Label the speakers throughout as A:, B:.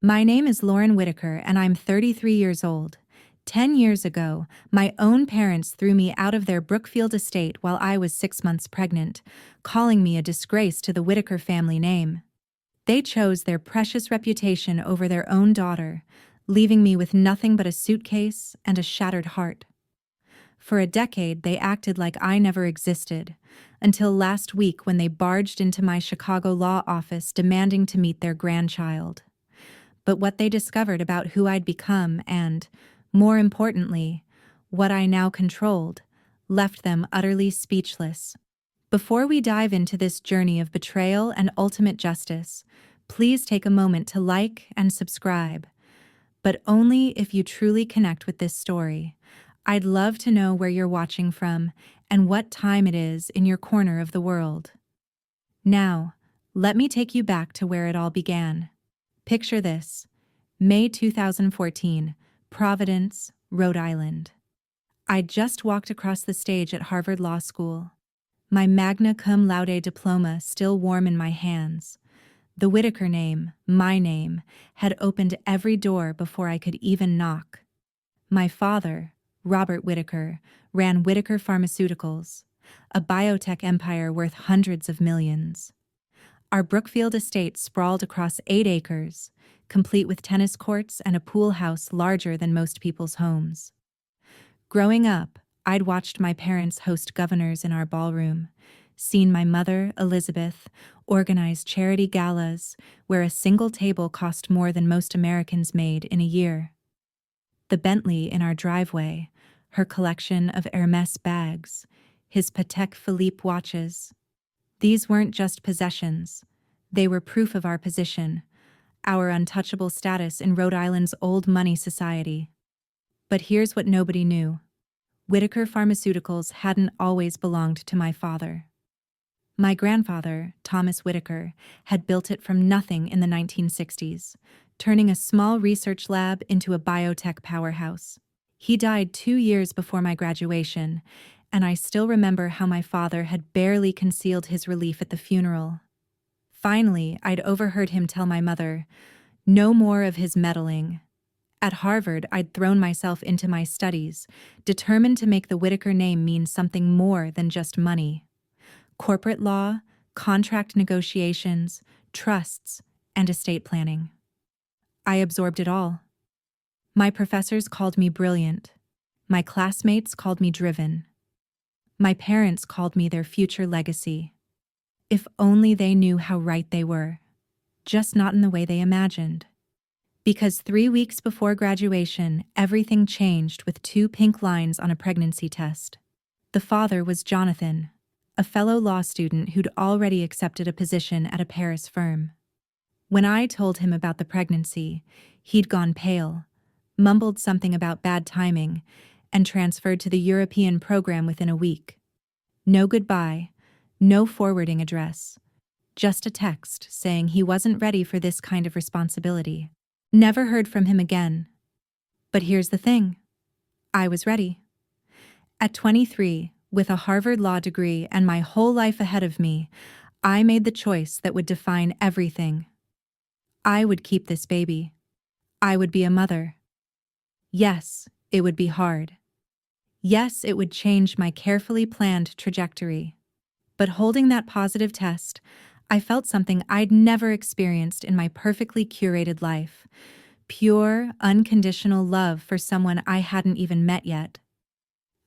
A: My name is Lauren Whitaker and I'm 33 years old. 10 years ago, my own parents threw me out of their Brookfield estate while I was 6 months pregnant, calling me a disgrace to the Whitaker family name. They chose their precious reputation over their own daughter, leaving me with nothing but a suitcase and a shattered heart. For a decade, they acted like I never existed, until last week when they barged into my Chicago law office demanding to meet their grandchild. But what they discovered about who I'd become and, more importantly, what I now controlled, left them utterly speechless. Before we dive into this journey of betrayal and ultimate justice, please take a moment to like and subscribe, but only if you truly connect with this story. I'd love to know where you're watching from and what time it is in your corner of the world. Now, let me take you back to where it all began. Picture this: May 2014, Providence, Rhode Island. I'd just walked across the stage at Harvard Law School, my magna cum laude diploma still warm in my hands. The Whitaker name, my name, had opened every door before I could even knock. My father, Robert Whitaker, ran Whitaker Pharmaceuticals, a biotech empire worth hundreds of millions. Our Brookfield estate sprawled across 8 acres, complete with tennis courts and a pool house larger than most people's homes. Growing up, I'd watched my parents host governors in our ballroom, seen my mother, Elizabeth, organize charity galas where a single table cost more than most Americans made in a year. The Bentley in our driveway, her collection of Hermès bags, his Patek Philippe watches. These weren't just possessions. They were proof of our position, our untouchable status in Rhode Island's old money society. But here's what nobody knew. Whitaker Pharmaceuticals hadn't always belonged to my father. My grandfather, Thomas Whitaker, had built it from nothing in the 1960s, turning a small research lab into a biotech powerhouse. He died 2 years before my graduation, and I still remember how my father had barely concealed his relief at the funeral. Finally, I'd overheard him tell my mother, "No more of his meddling." At Harvard, I'd thrown myself into my studies, determined to make the Whitaker name mean something more than just money. Corporate law, contract negotiations, trusts, and estate planning. I absorbed it all. My professors called me brilliant. My classmates called me driven. My parents called me their future legacy. If only they knew how right they were. Just not in the way they imagined. Because 3 weeks before graduation, everything changed with 2 pink lines on a pregnancy test. The father was Jonathan, a fellow law student who'd already accepted a position at a Paris firm. When I told him about the pregnancy, he'd gone pale, mumbled something about bad timing, and transferred to the European program within a week. No goodbye, no forwarding address, just a text saying he wasn't ready for this kind of responsibility. Never heard from him again. But here's the thing. I was ready. At 23, with a Harvard law degree and my whole life ahead of me, I made the choice that would define everything. I would keep this baby. I would be a mother. Yes, it would be hard. Yes, it would change my carefully planned trajectory. But holding that positive test, I felt something I'd never experienced in my perfectly curated life. Pure, unconditional love for someone I hadn't even met yet.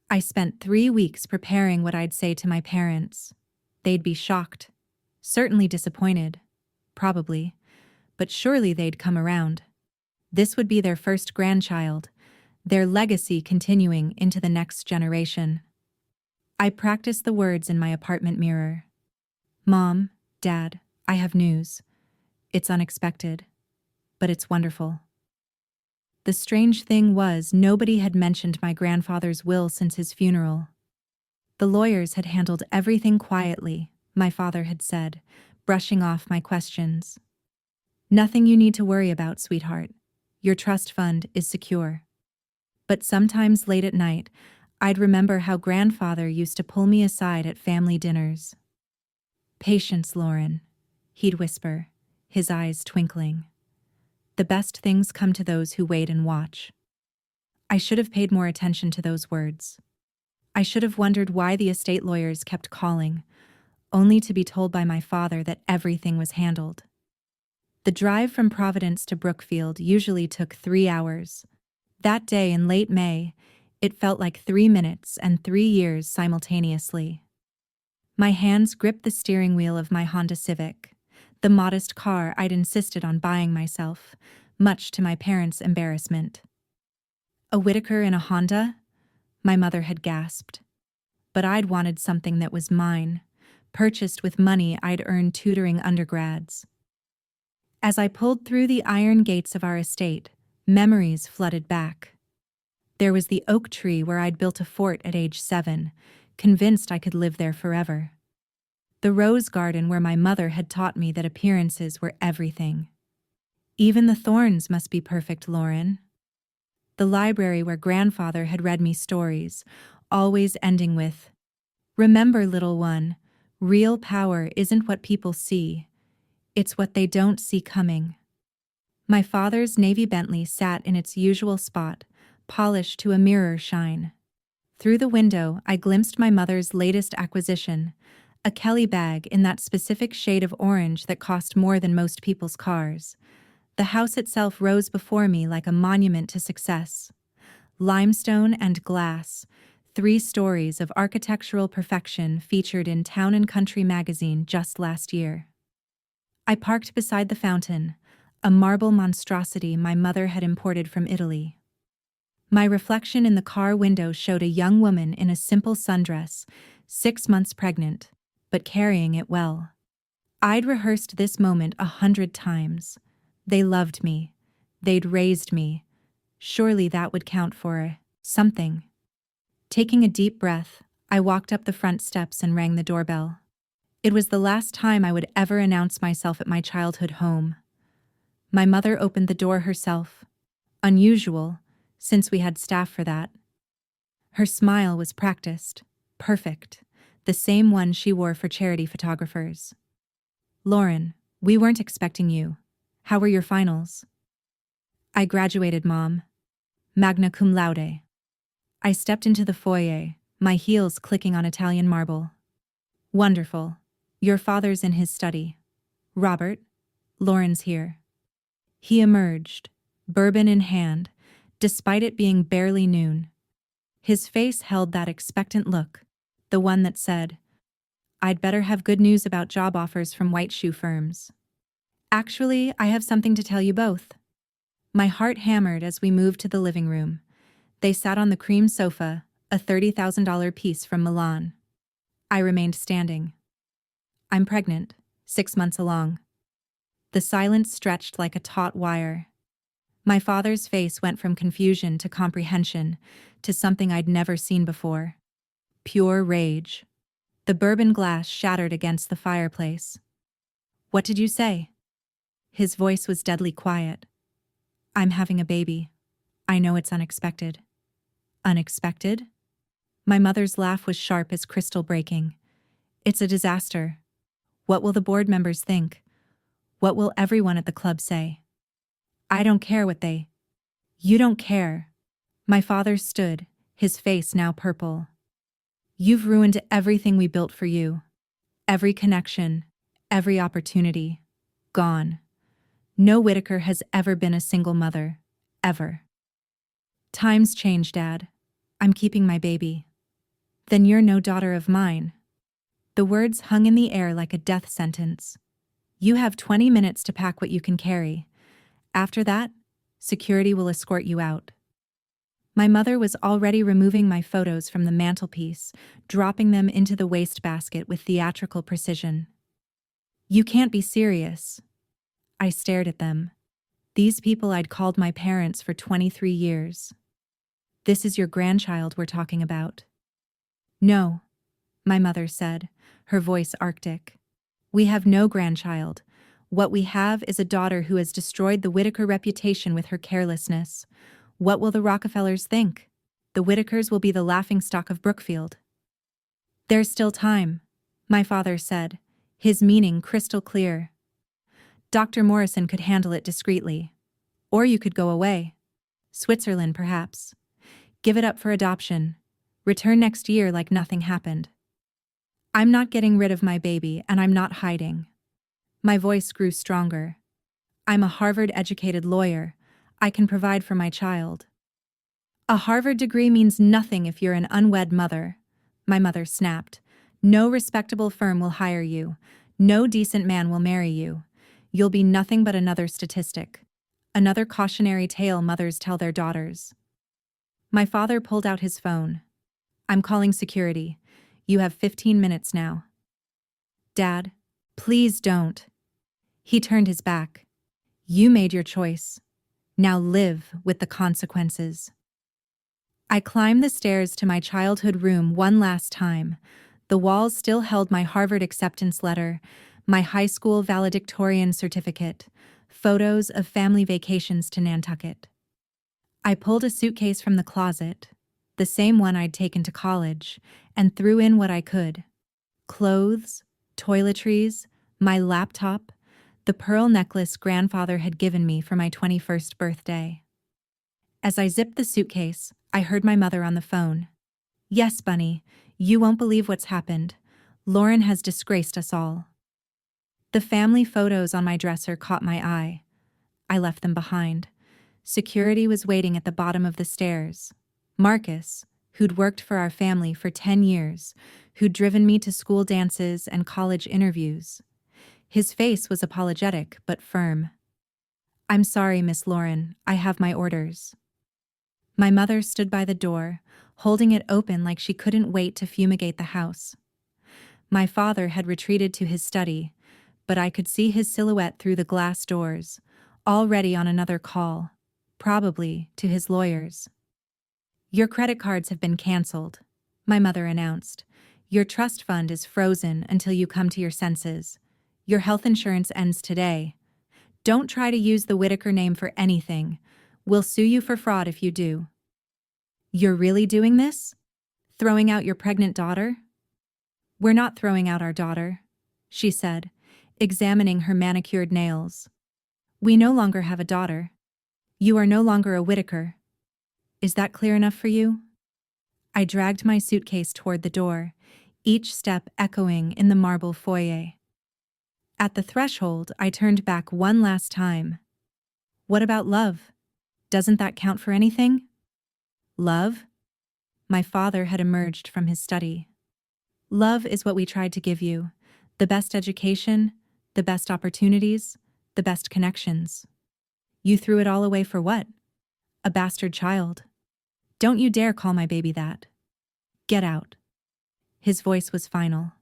A: I spent 3 weeks preparing what I'd say to my parents. They'd be shocked, certainly disappointed, probably, but surely they'd come around. This would be their first grandchild, their legacy continuing into the next generation. I practiced the words in my apartment mirror. Mom, Dad, I have news. It's unexpected, but it's wonderful. The strange thing was nobody had mentioned my grandfather's will since his funeral. The lawyers had handled everything quietly, my father had said, brushing off my questions. Nothing you need to worry about, sweetheart. Your trust fund is secure. But sometimes late at night, I'd remember how grandfather used to pull me aside at family dinners. "Patience, Lauren," he'd whisper, his eyes twinkling. The best things come to those who wait and watch. I should have paid more attention to those words. I should have wondered why the estate lawyers kept calling, only to be told by my father that everything was handled. The drive from Providence to Brookfield usually took 3 hours. That day in late May, it felt like 3 minutes and 3 years simultaneously. My hands gripped the steering wheel of my Honda Civic, the modest car I'd insisted on buying myself, much to my parents' embarrassment. A Whitaker in a Honda? My mother had gasped. But I'd wanted something that was mine, purchased with money I'd earned tutoring undergrads. As I pulled through the iron gates of our estate, memories flooded back. There was the oak tree where I'd built a fort at age 7, convinced I could live there forever. The rose garden where my mother had taught me that appearances were everything. Even the thorns must be perfect, Lauren. The library where grandfather had read me stories, always ending with, "Remember, little one, real power isn't what people see. It's what they don't see coming." My father's navy Bentley sat in its usual spot, polished to a mirror shine. Through the window, I glimpsed my mother's latest acquisition, a Kelly bag in that specific shade of orange that cost more than most people's cars. The house itself rose before me like a monument to success. Limestone and glass, 3 stories of architectural perfection featured in Town and Country magazine just last year. I parked beside the fountain, a marble monstrosity my mother had imported from Italy. My reflection in the car window showed a young woman in a simple sundress, 6 months pregnant, but carrying it well. I'd rehearsed this moment 100 times. They loved me. They'd raised me. Surely that would count for something. Taking a deep breath, I walked up the front steps and rang the doorbell. It was the last time I would ever announce myself at my childhood home. My mother opened the door herself. Unusual, since we had staff for that. Her smile was practiced, perfect, the same one she wore for charity photographers. "Lauren, we weren't expecting you. How were your finals?" "I graduated, Mom. Magna cum laude." I stepped into the foyer, my heels clicking on Italian marble. "Wonderful. Your father's in his study. Robert, Lauren's here." He emerged, bourbon in hand, despite it being barely noon. His face held that expectant look, the one that said, "I'd better have good news about job offers from white shoe firms." "Actually, I have something to tell you both." My heart hammered as we moved to the living room. They sat on the cream sofa, a $30,000 piece from Milan. I remained standing. "I'm pregnant, 6 months along." The silence stretched like a taut wire. My father's face went from confusion to comprehension, to something I'd never seen before. Pure rage. The bourbon glass shattered against the fireplace. "What did you say?" His voice was deadly quiet. "I'm having a baby. I know it's unexpected." "Unexpected?" My mother's laugh was sharp as crystal breaking. "It's a disaster. What will the board members think? What will everyone at the club say?" "I don't care what they—" "You don't care." My father stood, his face now purple. "You've ruined everything we built for you. Every connection, every opportunity. Gone. No Whitaker has ever been a single mother. Ever." "Times change, Dad. I'm keeping my baby." "Then you're no daughter of mine." The words hung in the air like a death sentence. "You have 20 minutes to pack what you can carry. After that, security will escort you out." My mother was already removing my photos from the mantelpiece, dropping them into the wastebasket with theatrical precision. "You can't be serious." I stared at them. These people I'd called my parents for 23 years. "This is your grandchild we're talking about." "No," my mother said, her voice arctic. "We have no grandchild. What we have is a daughter who has destroyed the Whitaker reputation with her carelessness. What will the Rockefellers think? The Whitakers will be the laughingstock of Brookfield." "There's still time," my father said, his meaning crystal clear. "Dr. Morrison could handle it discreetly. Or you could go away. Switzerland, perhaps. Give it up for adoption. Return next year like nothing happened. I'm not getting rid of my baby, and I'm not hiding. My voice grew stronger. I'm a Harvard-educated lawyer. I can provide for my child. A Harvard degree means nothing if you're an unwed mother. My mother snapped. No respectable firm will hire you. No decent man will marry you. You'll be nothing but another statistic. Another cautionary tale mothers tell their daughters. My father pulled out his phone. I'm calling security. You have 15 minutes now. Dad, please don't. He turned his back. You made your choice. Now live with the consequences. I climbed the stairs to my childhood room one last time. The walls still held my Harvard acceptance letter, my high school valedictorian certificate, photos of family vacations to Nantucket. I pulled a suitcase from the closet, the same one I'd taken to college, and threw in what I could. Clothes, toiletries, my laptop, the pearl necklace grandfather had given me for my 21st birthday. As I zipped the suitcase, I heard my mother on the phone. Yes, Bunny, you won't believe what's happened. Lauren has disgraced us all. The family photos on my dresser caught my eye. I left them behind. Security was waiting at the bottom of the stairs. Marcus, who'd worked for our family for 10 years, who'd driven me to school dances and college interviews. His face was apologetic but firm. I'm sorry, Miss Lauren, I have my orders. My mother stood by the door, holding it open like she couldn't wait to fumigate the house. My father had retreated to his study, but I could see his silhouette through the glass doors, already on another call, probably to his lawyers. Your credit cards have been canceled, my mother announced. Your trust fund is frozen until you come to your senses. Your health insurance ends today. Don't try to use the Whitaker name for anything. We'll sue you for fraud if you do. You're really doing this? Throwing out your pregnant daughter? We're not throwing out our daughter, she said, examining her manicured nails. We no longer have a daughter. You are no longer a Whitaker. Is that clear enough for you? I dragged my suitcase toward the door, each step echoing in the marble foyer. At the threshold, I turned back one last time. What about love? Doesn't that count for anything? Love? My father had emerged from his study. Love is what we tried to give you. The best education, the best opportunities, the best connections. You threw it all away for what? A bastard child. Don't you dare call my baby that. Get out. His voice was final.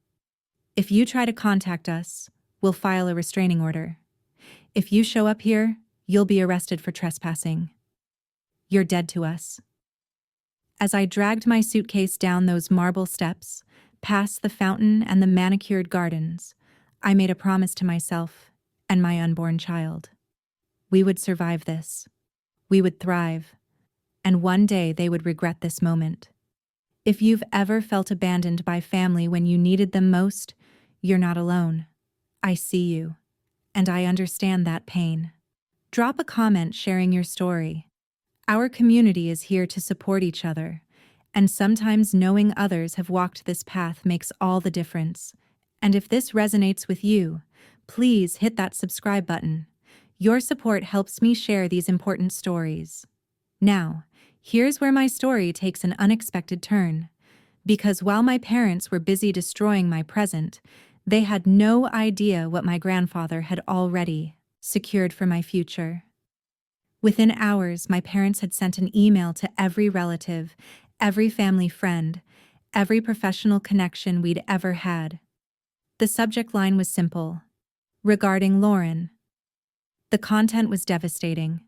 A: If you try to contact us, we'll file a restraining order. If you show up here, you'll be arrested for trespassing. You're dead to us. As I dragged my suitcase down those marble steps, past the fountain and the manicured gardens, I made a promise to myself and my unborn child. We would survive this. We would thrive. And one day they would regret this moment. If you've ever felt abandoned by family when you needed them most, you're not alone. I see you, and I understand that pain. Drop a comment sharing your story. Our community is here to support each other, and sometimes knowing others have walked this path makes all the difference. And if this resonates with you, please hit that subscribe button. Your support helps me share these important stories. Now, here's where my story takes an unexpected turn. Because while my parents were busy destroying my present, they had no idea what my grandfather had already secured for my future. Within hours, my parents had sent an email to every relative, every family friend, every professional connection we'd ever had. The subject line was simple: regarding Lauren. The content was devastating.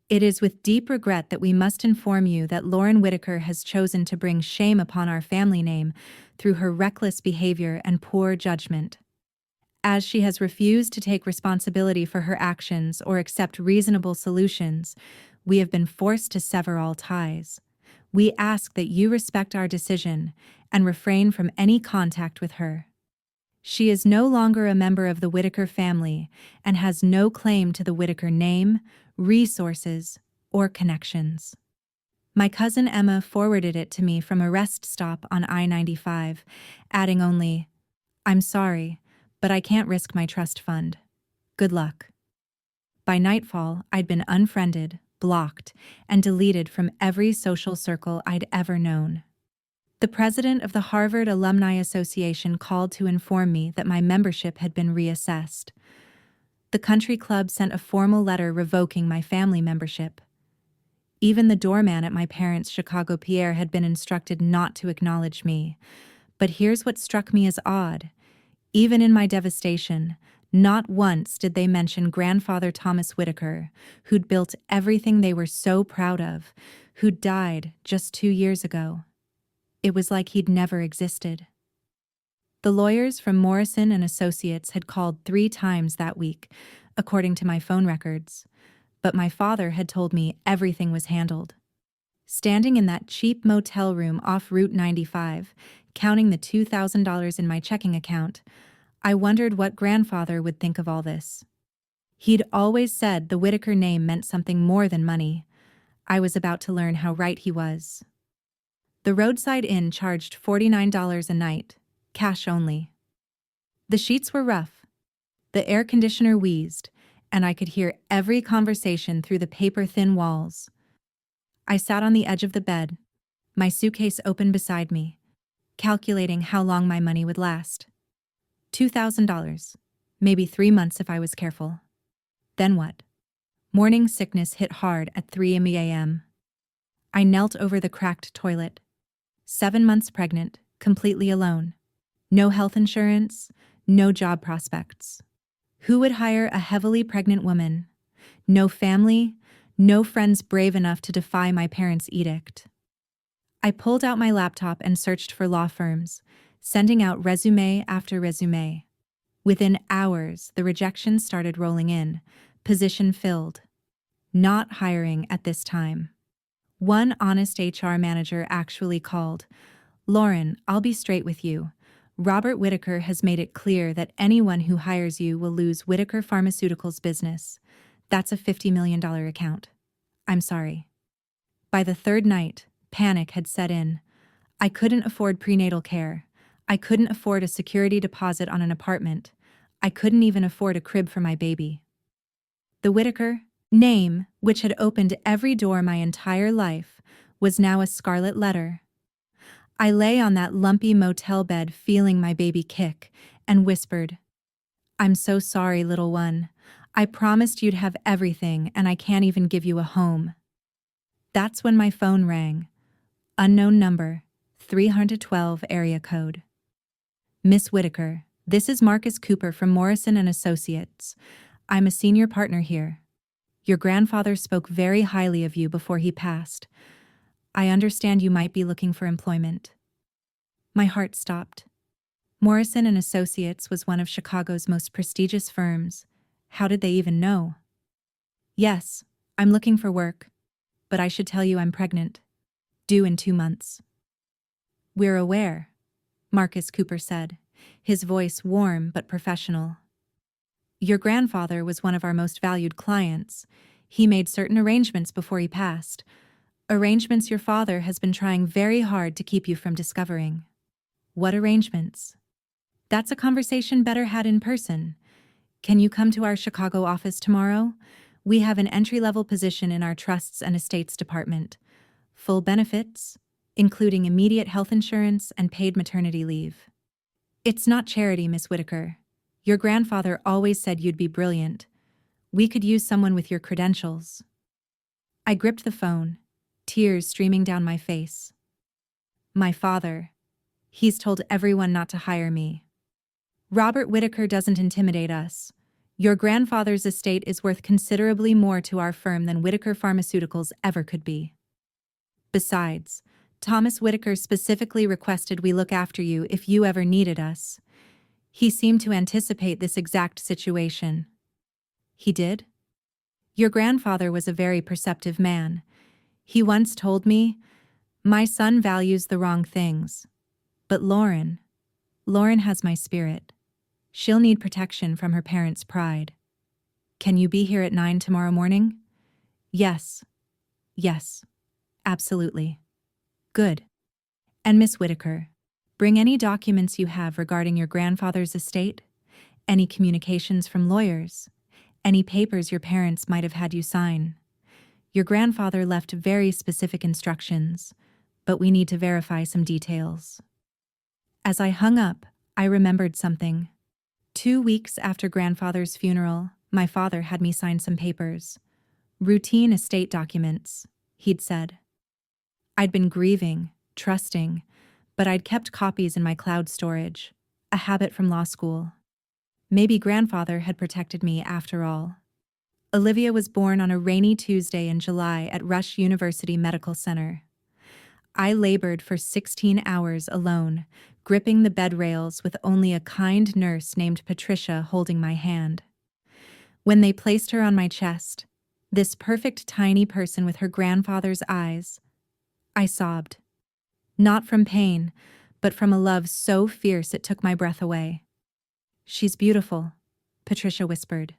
A: It is with deep regret that we must inform you that Lauren Whitaker has chosen to bring shame upon our family name through her reckless behavior and poor judgment. As she has refused to take responsibility for her actions or accept reasonable solutions, we have been forced to sever all ties. We ask that you respect our decision and refrain from any contact with her. She is no longer a member of the Whitaker family and has no claim to the Whitaker name, resources, or connections. My cousin Emma forwarded it to me from a rest stop on I-95, adding only, "I'm sorry, but I can't risk my trust fund. Good luck." By nightfall, I'd been unfriended, blocked, and deleted from every social circle I'd ever known. The president of the Harvard Alumni Association called to inform me that my membership had been reassessed. The country club sent a formal letter revoking my family membership. Even the doorman at my parents' Chicago Pier had been instructed not to acknowledge me. But here's what struck me as odd. Even in my devastation, not once did they mention grandfather Thomas Whitaker, who'd built everything they were so proud of, who died just 2 years ago. It was like he'd never existed. The lawyers from Morrison and Associates had called 3 times that week, according to my phone records, but my father had told me everything was handled. Standing in that cheap motel room off Route 95, counting the $2,000 in my checking account, I wondered what grandfather would think of all this. He'd always said the Whitaker name meant something more than money. I was about to learn how right he was. The roadside inn charged $49 a night, cash only. The sheets were rough. The air conditioner wheezed, and I could hear every conversation through the paper-thin walls. I sat on the edge of the bed, my suitcase open beside me, calculating how long my money would last. $2,000, maybe 3 months if I was careful. Then what? Morning sickness hit hard at 3 a.m. I knelt over the cracked toilet. 7 months pregnant, completely alone. No health insurance, no job prospects. Who would hire a heavily pregnant woman? No family, no friends brave enough to defy my parents' edict. I pulled out my laptop and searched for law firms, sending out resume after resume. Within hours, the rejections started rolling in, position filled. Not hiring at this time. One honest HR manager actually called. "Lauren, I'll be straight with you. Robert Whitaker has made it clear that anyone who hires you will lose Whitaker Pharmaceuticals business. That's a $50 million account. I'm sorry." By the third night, panic had set in. I couldn't afford prenatal care. I couldn't afford a security deposit on an apartment. I couldn't even afford a crib for my baby. The Whitaker name, which had opened every door my entire life, was now a scarlet letter. I lay on that lumpy motel bed feeling my baby kick and whispered, "I'm so sorry, little one. I promised you'd have everything and I can't even give you a home." That's when my phone rang. Unknown number, 312 area code. "Miss Whitaker, this is Marcus Cooper from Morrison and Associates. I'm a senior partner here. Your grandfather spoke very highly of you before he passed. I understand you might be looking for employment." My heart stopped. Morrison and Associates was one of Chicago's most prestigious firms. How did they even know? "Yes, I'm looking for work, but I should tell you I'm pregnant. Due in 2 months." "We're aware," Marcus Cooper said, his voice warm but professional. "Your grandfather was one of our most valued clients. He made certain arrangements before he passed. Arrangements your father has been trying very hard to keep you from discovering." "What arrangements?" "That's a conversation better had in person. Can you come to our Chicago office tomorrow? We have an entry-level position in our trusts and estates department. Full benefits, including immediate health insurance and paid maternity leave." "It's not charity, Miss Whitaker. Your grandfather always said you'd be brilliant. We could use someone with your credentials." I gripped the phone, tears streaming down my face. "My father. He's told everyone not to hire me. Robert Whitaker doesn't intimidate us. Your grandfather's estate is worth considerably more to our firm than Whitaker Pharmaceuticals ever could be. Besides, Thomas Whitaker specifically requested we look after you if you ever needed us. He seemed to anticipate this exact situation." "He did?" "Your grandfather was a very perceptive man. He once told me, 'My son values the wrong things. But Lauren has my spirit. She'll need protection from her parents' pride. Can you be here at 9 tomorrow morning? Yes, yes, absolutely. Good. And Miss Whitaker, bring any documents you have regarding your grandfather's estate, any communications from lawyers, any papers your parents might have had you sign. Your grandfather left very specific instructions, but we need to verify some details. As I hung up, I remembered something. 2 weeks after grandfather's funeral, my father had me sign some papers. Routine estate documents, he'd said. I'd been grieving, trusting, but I'd kept copies in my cloud storage, a habit from law school. Maybe grandfather had protected me after all. Olivia was born on a rainy Tuesday in July at Rush University Medical Center. I labored for 16 hours alone, gripping the bed rails with only a kind nurse named Patricia holding my hand. When they placed her on my chest, this perfect tiny person with her grandfather's eyes, I sobbed. Not from pain, but from a love so fierce it took my breath away. "She's beautiful," Patricia whispered.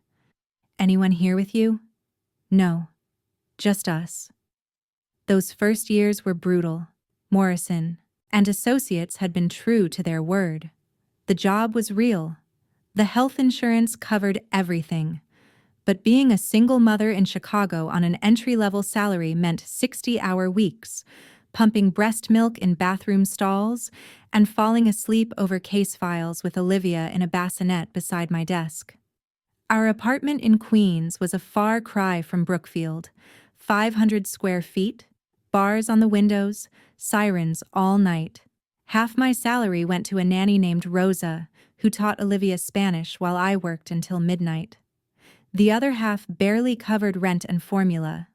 A: "Anyone here with you?" "No, just us." Those first years were brutal. Morrison and associates had been true to their word. The job was real. The health insurance covered everything. But being a single mother in Chicago on an entry-level salary meant 60-hour weeks, pumping breast milk in bathroom stalls, and falling asleep over case files with Olivia in a bassinet beside my desk. Our apartment in Queens was a far cry from Brookfield. 500 square feet, bars on the windows, sirens all night. Half my salary went to a nanny named Rosa, who taught Olivia Spanish while I worked until midnight. The other half barely covered rent and formula.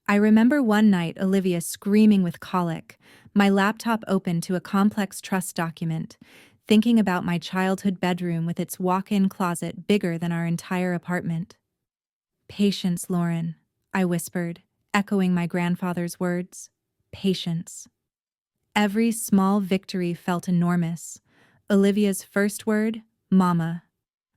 A: I remember one night Olivia screaming with colic, my laptop open to a complex trust document, thinking about my childhood bedroom with its walk-in closet bigger than our entire apartment. "Patience, Lauren," I whispered, echoing my grandfather's words. Patience. Every small victory felt enormous. Olivia's first word, Mama.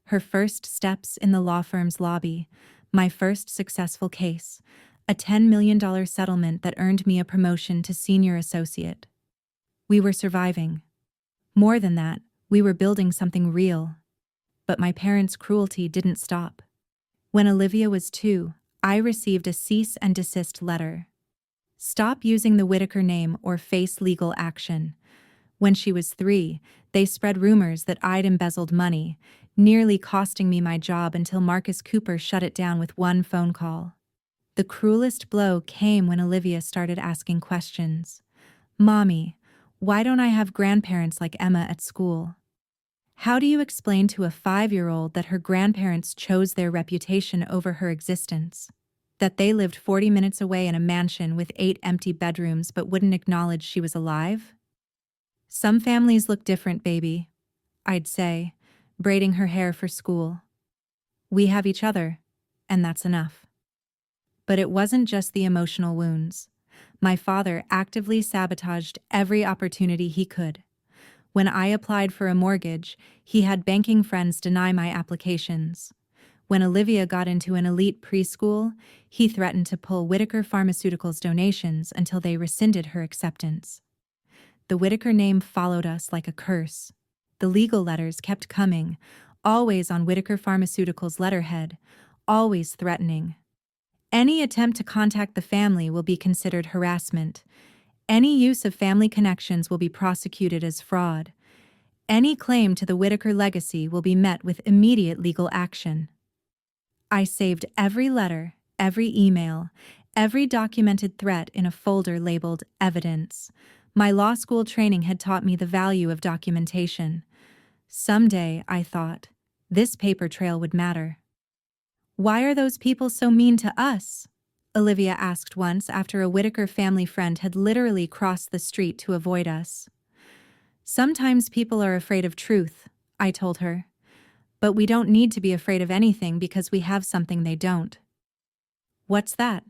A: Her first steps in the law firm's lobby. My first successful case. A $10 million settlement that earned me a promotion to senior associate. We were surviving. More than that, we were building something real. But my parents' cruelty didn't stop. When Olivia was 2, I received a cease and desist letter. Stop using the Whitaker name or face legal action. When she was 3, they spread rumors that I'd embezzled money, nearly costing me my job until Marcus Cooper shut it down with one phone call. The cruelest blow came when Olivia started asking questions. "Mommy, why don't I have grandparents like Emma at school?" How do you explain to a 5-year-old that her grandparents chose their reputation over her existence? That they lived 40 minutes away in a mansion with 8 empty bedrooms but wouldn't acknowledge she was alive? "Some families look different, baby," I'd say, braiding her hair for school. "We have each other, and that's enough." But it wasn't just the emotional wounds. My father actively sabotaged every opportunity he could. When I applied for a mortgage, he had banking friends deny my applications. When Olivia got into an elite preschool, he threatened to pull Whitaker Pharmaceuticals donations until they rescinded her acceptance. The Whitaker name followed us like a curse. The legal letters kept coming, always on Whitaker Pharmaceuticals' letterhead, always threatening. Any attempt to contact the family will be considered harassment. Any use of family connections will be prosecuted as fraud. Any claim to the Whitaker legacy will be met with immediate legal action. I saved every letter, every email, every documented threat in a folder labeled Evidence. My law school training had taught me the value of documentation. Someday, I thought, this paper trail would matter. "Why are those people so mean to us?" Olivia asked once after a Whitaker family friend had literally crossed the street to avoid us. "Sometimes people are afraid of truth," I told her. "But we don't need to be afraid of anything because we have something they don't." "What's that?"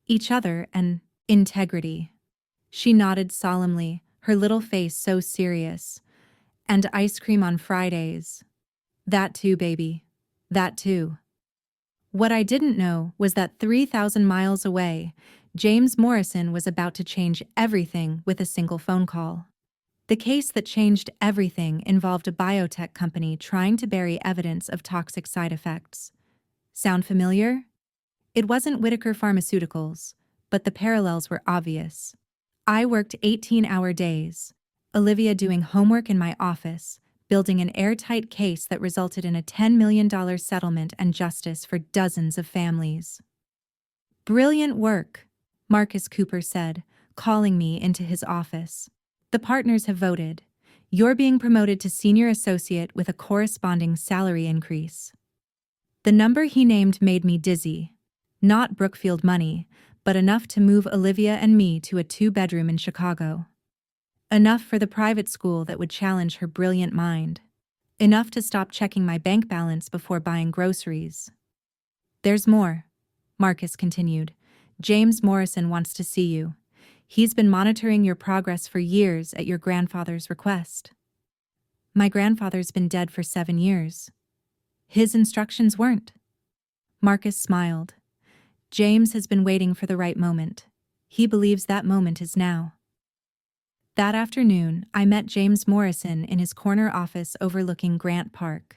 A: "Each other and integrity." She nodded solemnly, her little face so serious. "And ice cream on Fridays." "That too, baby. That too." What I didn't know was that 3,000 miles away, James Morrison was about to change everything with a single phone call. The case that changed everything involved a biotech company trying to bury evidence of toxic side effects. Sound familiar? It wasn't Whitaker Pharmaceuticals, but the parallels were obvious. I worked 18-hour days, Olivia doing homework in my office, building an airtight case that resulted in a $10 million settlement and justice for dozens of families. Brilliant work, Marcus Cooper said, calling me into his office. The partners have voted. You're being promoted to senior associate with a corresponding salary increase. The number he named made me dizzy. Not Brookfield money, but enough to move Olivia and me to a 2-bedroom in Chicago. Enough for the private school that would challenge her brilliant mind. Enough to stop checking my bank balance before buying groceries. There's more, Marcus continued. James Morrison wants to see you. He's been monitoring your progress for years at your grandfather's request. My grandfather's been dead for 7 years. His instructions weren't. Marcus smiled. James has been waiting for the right moment. He believes that moment is now. That afternoon, I met James Morrison in his corner office overlooking Grant Park.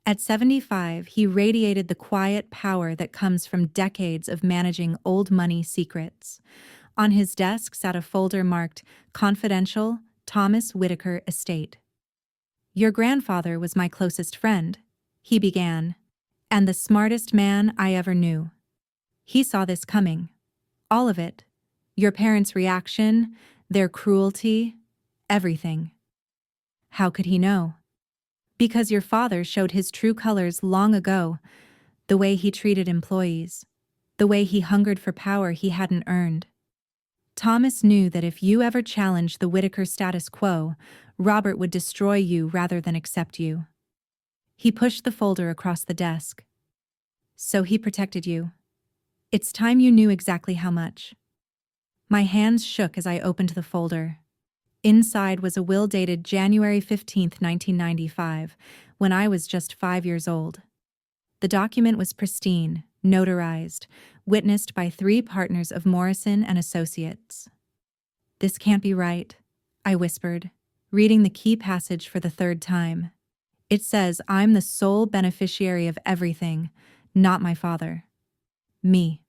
A: At 75, he radiated the quiet power that comes from decades of managing old money secrets. On his desk sat a folder marked Confidential, Thomas Whitaker Estate. Your grandfather was my closest friend, he began, and the smartest man I ever knew. He saw this coming. All of it. Your parents' reaction, their cruelty, everything. How could he know? Because your father showed his true colors long ago, the way he treated employees, the way he hungered for power he hadn't earned. Thomas knew that if you ever challenged the Whitaker status quo, Robert would destroy you rather than accept you. He pushed the folder across the desk. So he protected you. It's time you knew exactly how much. My hands shook as I opened the folder. Inside was a will dated January 15, 1995, when I was just 5 years old. The document was pristine, notarized, witnessed by 3 partners of Morrison and Associates. This can't be right, I whispered, reading the key passage for the 3rd time. It says I'm the sole beneficiary of everything, not my father. Me.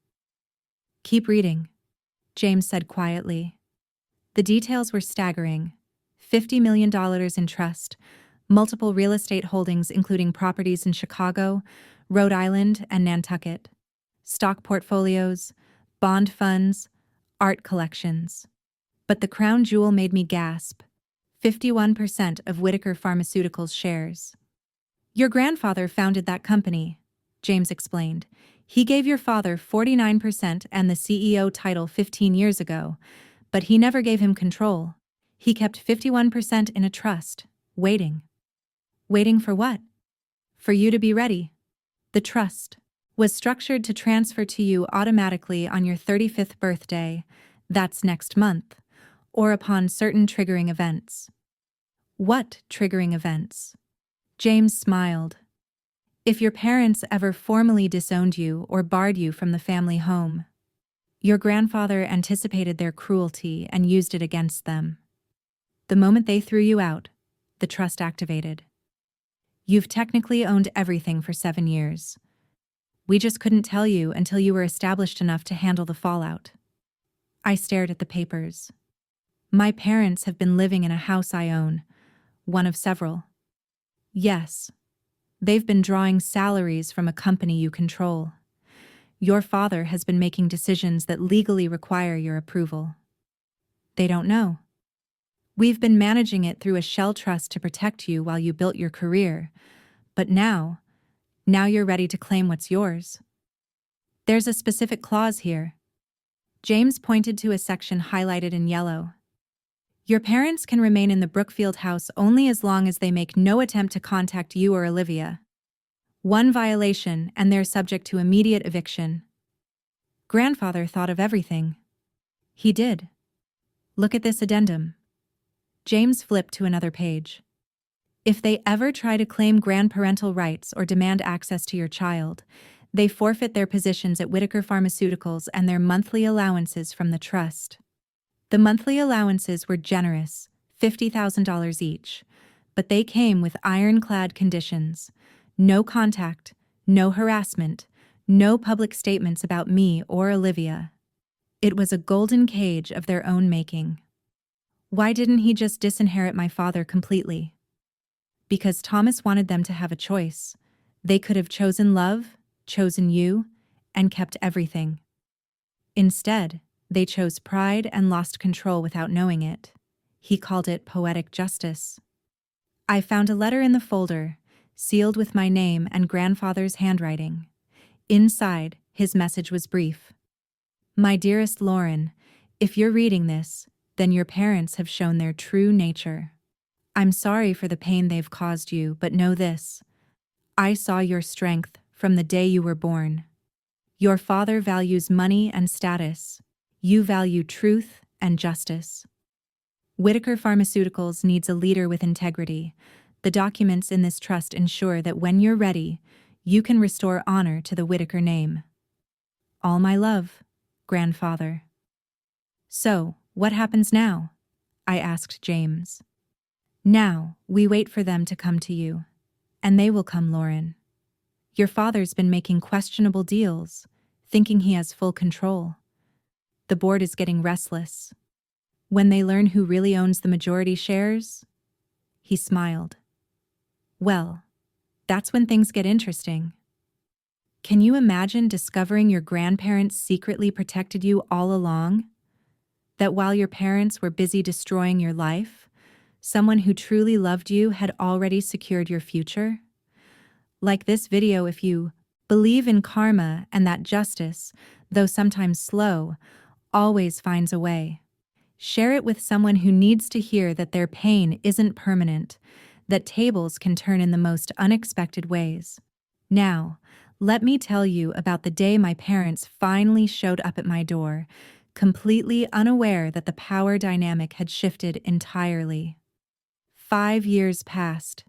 A: Keep reading, James said quietly. The details were staggering. $50 million in trust, multiple real estate holdings including properties in Chicago, Rhode Island, and Nantucket, stock portfolios, bond funds, art collections. But the crown jewel made me gasp. 51% of Whitaker Pharmaceuticals shares. Your grandfather founded that company, James explained. He gave your father 49% and the CEO title 15 years ago, but he never gave him control. He kept 51% in a trust, waiting. Waiting for what? For you to be ready. The trust was structured to transfer to you automatically on your 35th birthday, that's next month, or upon certain triggering events. What triggering events? James smiled. If your parents ever formally disowned you or barred you from the family home. Your grandfather anticipated their cruelty and used it against them. The moment they threw you out, the trust activated. You've technically owned everything for 7 years. We just couldn't tell you until you were established enough to handle the fallout. I stared at the papers. My parents have been living in a house I own, one of several. Yes. They've been drawing salaries from a company you control. Your father has been making decisions that legally require your approval. They don't know. We've been managing it through a shell trust to protect you while you built your career, but now you're ready to claim what's yours. There's a specific clause here. James pointed to a section highlighted in yellow. Your parents can remain in the Brookfield house only as long as they make no attempt to contact you or Olivia. One violation and they're subject to immediate eviction. Grandfather thought of everything. He did. Look at this addendum. James flipped to another page. If they ever try to claim grandparental rights or demand access to your child, They forfeit their positions at Whitaker Pharmaceuticals and their monthly allowances from the trust. The monthly allowances were generous, $50,000 each, but they came with ironclad conditions: no contact, no harassment, no public statements about me or Olivia. It was a golden cage of their own making. Why didn't he just disinherit my father completely? Because Thomas wanted them to have a choice. They could have chosen love, chosen you, and kept everything. Instead, they chose pride and lost control without knowing it. He called it poetic justice. I found a letter in the folder, sealed with my name and grandfather's handwriting. Inside, his message was brief. My dearest Lauren, if you're reading this, then your parents have shown their true nature. I'm sorry for the pain they've caused you, but know this: I saw your strength from the day you were born. Your father values money and status. You value truth and justice. Whitaker Pharmaceuticals needs a leader with integrity. The documents in this trust ensure that when you're ready, you can restore honor to the Whitaker name. All my love, grandfather. So, what happens now? I asked James. Now, we wait for them to come to you. And they will come, Lauren. Your father's been making questionable deals, thinking he has full control. The board is getting restless. When they learn who really owns the majority shares, he smiled. Well, that's when things get interesting. Can you imagine discovering your grandparents secretly protected you all along? That while your parents were busy destroying your life, someone who truly loved you had already secured your future? Like this video, if you believe in karma and that justice, though sometimes slow, always finds a way. Share it with someone who needs to hear that their pain isn't permanent, that tables can turn in the most unexpected ways. Now, let me tell you about the day my parents finally showed up at my door, completely unaware that the power dynamic had shifted entirely. 5 years passed.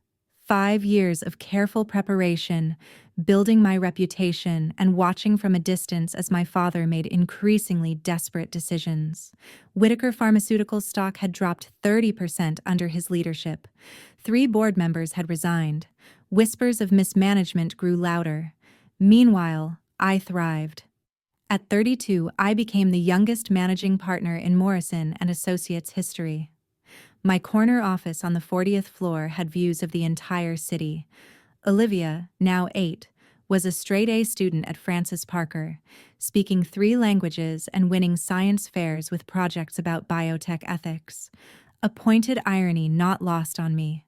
A: 5 years of careful preparation, building my reputation, and watching from a distance as my father made increasingly desperate decisions. Whitaker Pharmaceuticals stock had dropped 30% under his leadership. 3 board members had resigned. Whispers of mismanagement grew louder. Meanwhile, I thrived. At 32, I became the youngest managing partner in Morrison & Associates history. My corner office on the 40th floor had views of the entire city. Olivia, now 8, was a straight-A student at Francis Parker, speaking 3 languages and winning science fairs with projects about biotech ethics. A pointed irony not lost on me.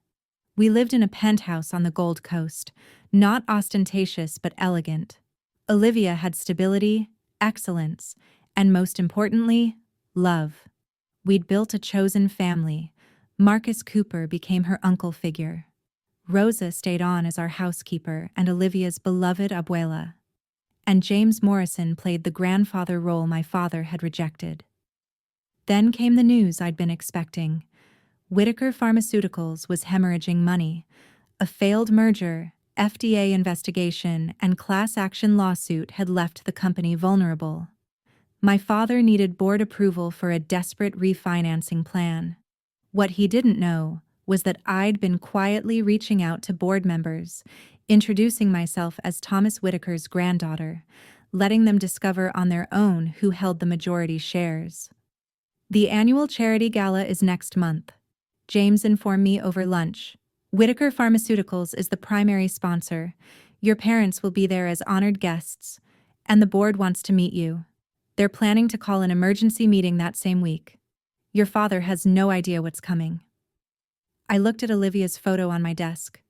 A: We lived in a penthouse on the Gold Coast, not ostentatious but elegant. Olivia had stability, excellence, and most importantly, love. We'd built a chosen family. Marcus Cooper became her uncle figure. Rosa stayed on as our housekeeper and Olivia's beloved abuela. And James Morrison played the grandfather role my father had rejected. Then came the news I'd been expecting. Whitaker Pharmaceuticals was hemorrhaging money. A failed merger, FDA investigation, and class action lawsuit had left the company vulnerable. My father needed board approval for a desperate refinancing plan. What he didn't know was that I'd been quietly reaching out to board members, introducing myself as Thomas Whitaker's granddaughter, letting them discover on their own who held the majority shares. The annual charity gala is next month. James informed me over lunch. Whitaker Pharmaceuticals is the primary sponsor. Your parents will be there as honored guests, and the board wants to meet you. They're planning to call an emergency meeting that same week. Your father has no idea what's coming. I looked at Olivia's photo on my desk.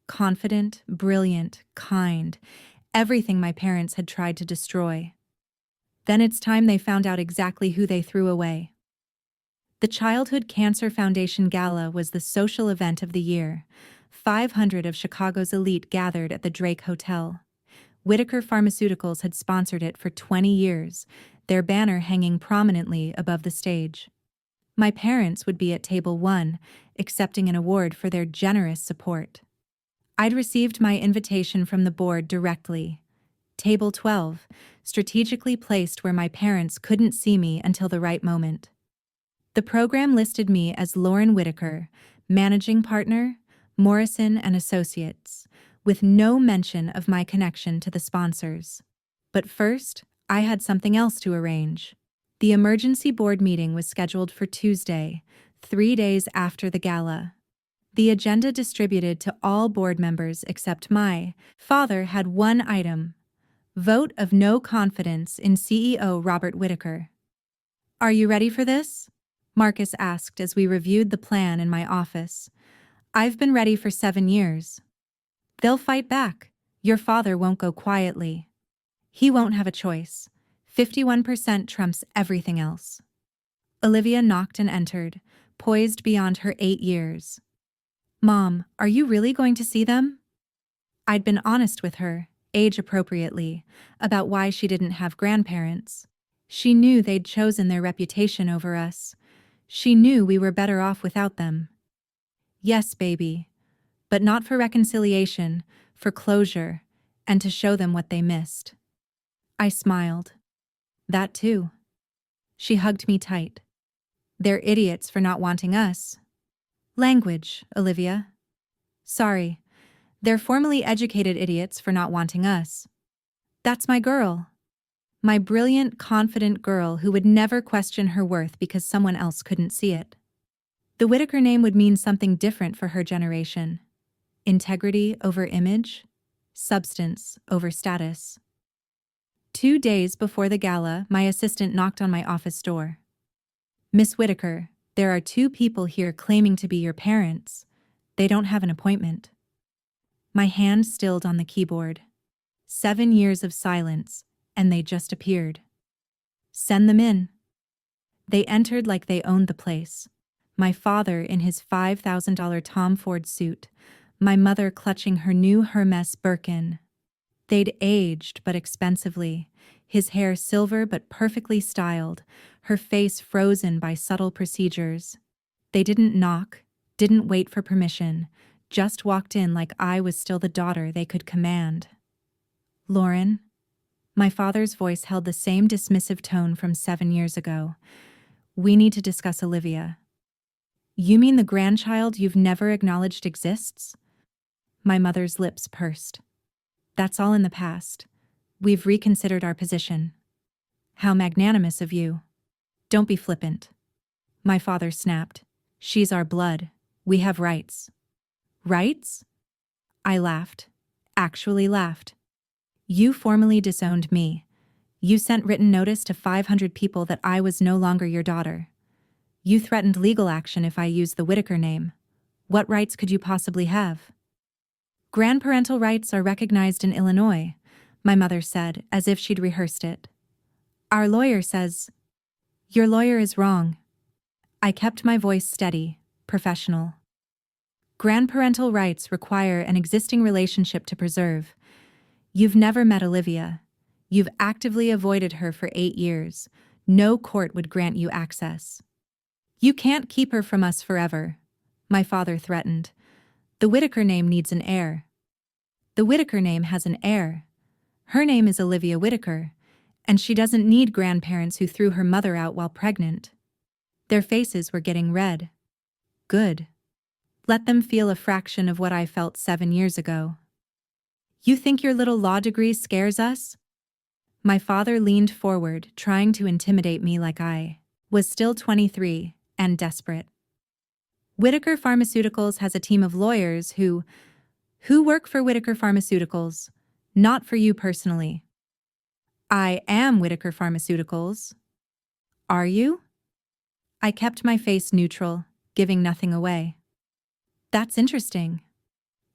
A: Confident, brilliant, kind, everything my parents had tried to destroy. Then it's time they found out exactly who they threw away. The Childhood Cancer Foundation Gala was the social event of the year. 500 of Chicago's elite gathered at the Drake Hotel. Whitaker Pharmaceuticals had sponsored it for 20 years, their banner hanging prominently above the stage. My parents would be at table 1, accepting an award for their generous support. I'd received my invitation from the board directly. Table 12, strategically placed where my parents couldn't see me until the right moment. The program listed me as Lauren Whitaker, managing partner, Morrison and Associates, with no mention of my connection to the sponsors. But first, I had something else to arrange. The emergency board meeting was scheduled for Tuesday, 3 days after the gala. The agenda distributed to all board members except my father had one item: vote of no confidence in CEO Robert Whitaker. "Are you ready for this?" Marcus asked as we reviewed the plan in my office. "I've been ready for 7 years. They'll fight back. Your father won't go quietly. He won't have a choice. 51% trumps everything else." Olivia knocked and entered, poised beyond her 8 years. "Mom, are you really going to see them?" I'd been honest with her, age appropriately, about why she didn't have grandparents. She knew they'd chosen their reputation over us. She knew we were better off without them. "Yes, baby. But not for reconciliation, for closure, and to show them what they missed." I smiled. "That too." She hugged me tight. "They're idiots for not wanting us." "Language, Olivia." "Sorry. They're formally educated idiots for not wanting us." "That's my girl. My brilliant, confident girl who would never question her worth because someone else couldn't see it." The Whitaker name would mean something different for her generation. Integrity over image, substance over status. 2 days before the gala, my assistant knocked on my office door. "Miss Whitaker, there are 2 people here claiming to be your parents. They don't have an appointment." My hand stilled on the keyboard. 7 years of silence, and they just appeared. "Send them in." They entered like they owned the place. My father in his $5,000 Tom Ford suit, my mother clutching her new Hermes Birkin. They'd aged but expensively, his hair silver but perfectly styled, her face frozen by subtle procedures. They didn't knock, didn't wait for permission, just walked in like I was still the daughter they could command. "Lauren?" My father's voice held the same dismissive tone from 7 years ago. "We need to discuss Olivia." "You mean the grandchild you've never acknowledged exists?" My mother's lips pursed. "That's all in the past. We've reconsidered our position." "How magnanimous of you." "Don't be flippant." My father snapped. "She's our blood. We have rights." "Rights?" I laughed. Actually laughed. "You formally disowned me. You sent written notice to 500 people that I was no longer your daughter. You threatened legal action if I used the Whitaker name. What rights could you possibly have?" "Grandparental rights are recognized in Illinois," my mother said, as if she'd rehearsed it. "Our lawyer says—" "Your lawyer is wrong." I kept my voice steady, professional. "Grandparental rights require an existing relationship to preserve. You've never met Olivia. You've actively avoided her for 8 years. No court would grant you access. You can't keep her from us forever," my father threatened. "The Whitaker name needs an heir." "The Whitaker name has an heir. Her name is Olivia Whitaker, and she doesn't need grandparents who threw her mother out while pregnant." Their faces were getting red. Good. Let them feel a fraction of what I felt 7 years ago. "You think your little law degree scares us?" My father leaned forward, trying to intimidate me like I was still 23 and desperate. "Whitaker Pharmaceuticals has a team of lawyers who work for Whitaker Pharmaceuticals, not for you personally." "I am Whitaker Pharmaceuticals." "Are you?" I kept my face neutral, giving nothing away. "That's interesting."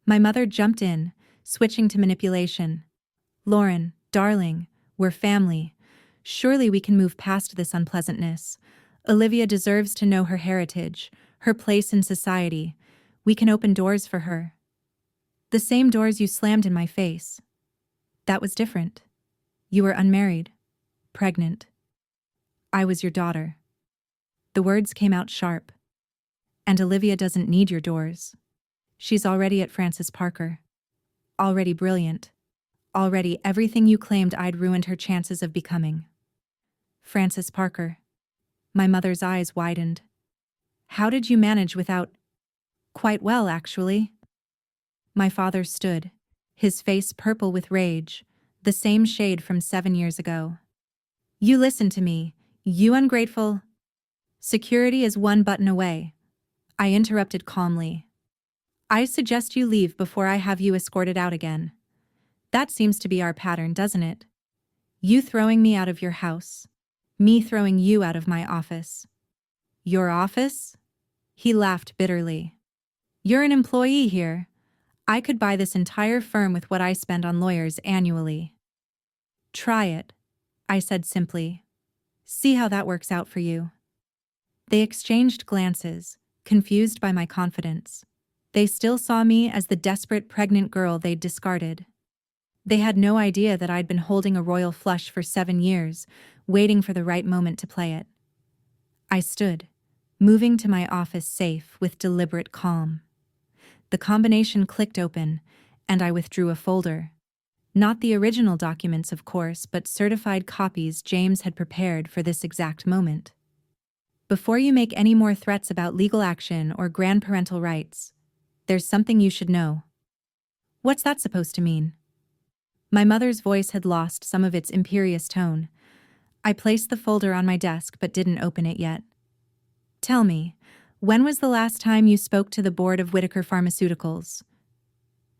A: My mother jumped in, switching to manipulation. "Lauren, darling, we're family. Surely we can move past this unpleasantness. Olivia deserves to know her heritage, her place in society. We can open doors for her." "The same doors you slammed in my face." "That was different. You were unmarried, pregnant. I was your daughter." The words came out sharp. "And Olivia doesn't need your doors. She's already at Francis Parker. Already brilliant. already everything you claimed I'd ruined her chances of becoming. Francis Parker. My mother's eyes widened. How did you manage without— Quite well, actually. My father stood, his face purple with rage, the same shade from 7 years ago. You listen to me, you ungrateful— Security is one button away. I interrupted calmly. I suggest you leave before I have you escorted out again. That seems to be our pattern, doesn't it? You throwing me out of your house. Me throwing you out of my office. Your office? He laughed bitterly. You're an employee here. I could buy this entire firm with what I spend on lawyers annually. Try it, I said simply. See how that works out for you. They exchanged glances, confused by my confidence. They still saw me as the desperate pregnant girl they'd discarded. They had no idea that I'd been holding a royal flush for 7 years, waiting for the right moment to play it. I stood, moving to my office safe with deliberate calm. The combination clicked open, and I withdrew a folder. Not the original documents, of course, but certified copies James had prepared for this exact moment. Before you make any more threats about legal action or grandparental rights, there's something you should know. What's that supposed to mean? My mother's voice had lost some of its imperious tone. I placed the folder on my desk but didn't open it yet. Tell me, when was the last time you spoke to the board of Whitaker Pharmaceuticals?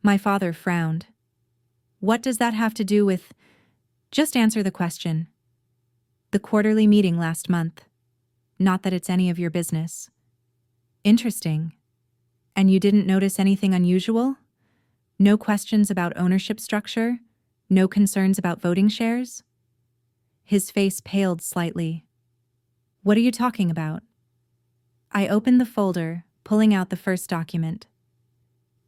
A: My father frowned. What does that have to do with— Just answer the question. The quarterly meeting last month. Not that it's any of your business. Interesting. And you didn't notice anything unusual? No questions about ownership structure? No concerns about voting shares? His face paled slightly. What are you talking about? I opened the folder, pulling out the first document.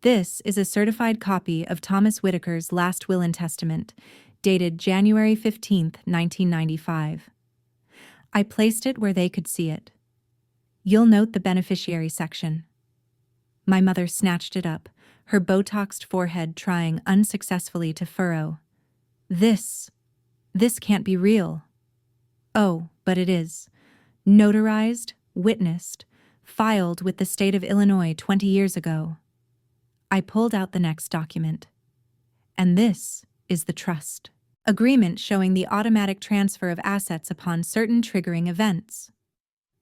A: This is a certified copy of Thomas Whitaker's last will and testament, dated January 15, 1995. I placed it where they could see it. You'll note the beneficiary section. My mother snatched it up, her Botoxed forehead trying unsuccessfully to furrow. This can't be real. Oh, but it is. Notarized, witnessed, filed with the state of Illinois 20 years ago. I pulled out the next document. And this is the trust agreement showing the automatic transfer of assets upon certain triggering events.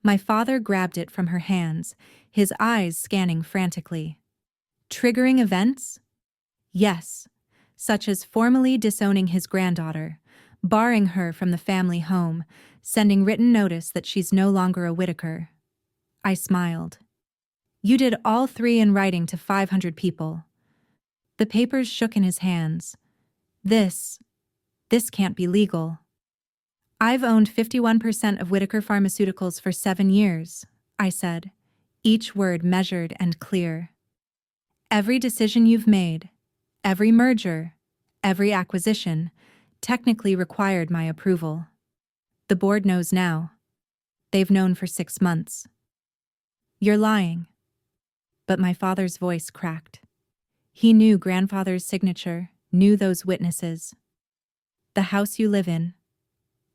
A: My father grabbed it from her hands, his eyes scanning frantically. Triggering events? Yes, such as formally disowning his granddaughter, barring her from the family home, sending written notice that she's no longer a Whitaker. I smiled. You did all 3 in writing to 500 people. The papers shook in his hands. This can't be legal. I've owned 51% of Whitaker Pharmaceuticals for 7 years, I said, each word measured and clear. Every decision you've made, every merger, every acquisition, technically required my approval. The board knows now. They've known for 6 months. You're lying. But my father's voice cracked. He knew grandfather's signature, knew those witnesses. The house you live in,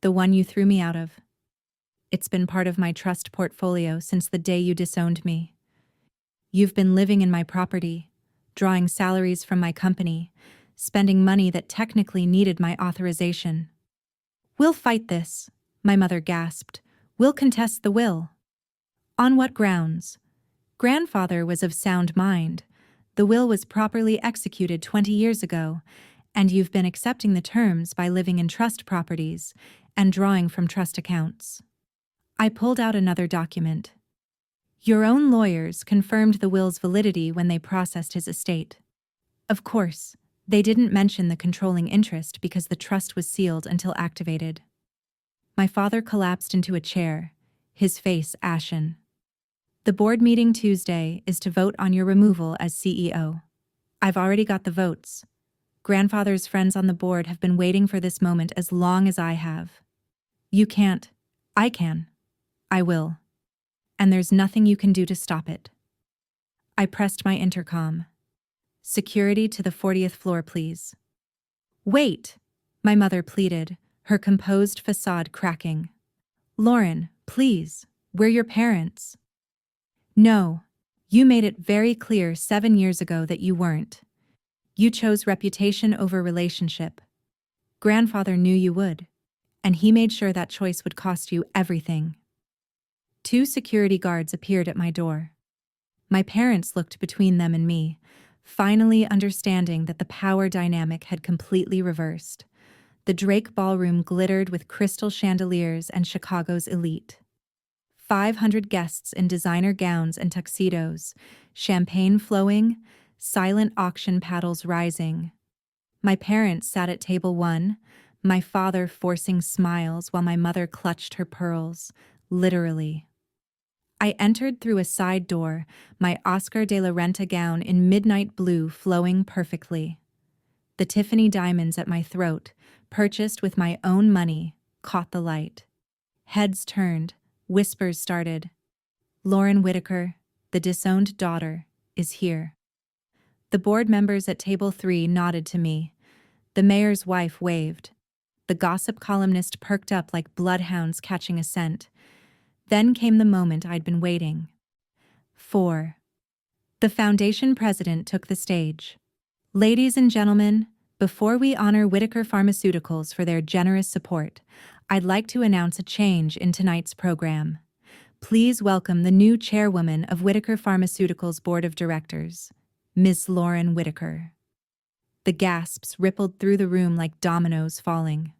A: the one you threw me out of. It's been part of my trust portfolio since the day you disowned me. You've been living in my property, drawing salaries from my company, spending money that technically needed my authorization. We'll fight this, my mother gasped. We'll contest the will. On what grounds? Grandfather was of sound mind. The will was properly executed 20 years ago, and you've been accepting the terms by living in trust properties and drawing from trust accounts. I pulled out another document. Your own lawyers confirmed the will's validity when they processed his estate. Of course, they didn't mention the controlling interest because the trust was sealed until activated. My father collapsed into a chair, his face ashen. The board meeting Tuesday is to vote on your removal as CEO. I've already got the votes. Grandfather's friends on the board have been waiting for this moment as long as I have. You can't. I can. I will. And there's nothing you can do to stop it. I pressed my intercom. Security to the 40th floor, please. Wait, my mother pleaded, her composed facade cracking. Lauren, please, we're your parents. No, you made it very clear 7 years ago that you weren't. You chose reputation over relationship. Grandfather knew you would, and he made sure that choice would cost you everything. 2 security guards appeared at my door. My parents looked between them and me, finally understanding that the power dynamic had completely reversed. The Drake Ballroom glittered with crystal chandeliers and Chicago's elite. 500 guests in designer gowns and tuxedos, champagne flowing, silent auction paddles rising. My parents sat at table 1, my father forcing smiles while my mother clutched her pearls, literally. I entered through a side door, my Oscar de la Renta gown in midnight blue flowing perfectly. The Tiffany diamonds at my throat, purchased with my own money, caught the light. Heads turned, whispers started. Lauren Whitaker, the disowned daughter, is here. The board members at table 3 nodded to me. The mayor's wife waved. The gossip columnist perked up like bloodhounds catching a scent. Then came the moment I'd been waiting. 4. The foundation president took the stage. Ladies and gentlemen, before we honor Whitaker Pharmaceuticals for their generous support, I'd like to announce a change in tonight's program. Please welcome the new chairwoman of Whitaker Pharmaceuticals Board of Directors, Ms. Lauren Whitaker. The gasps rippled through the room like dominoes falling.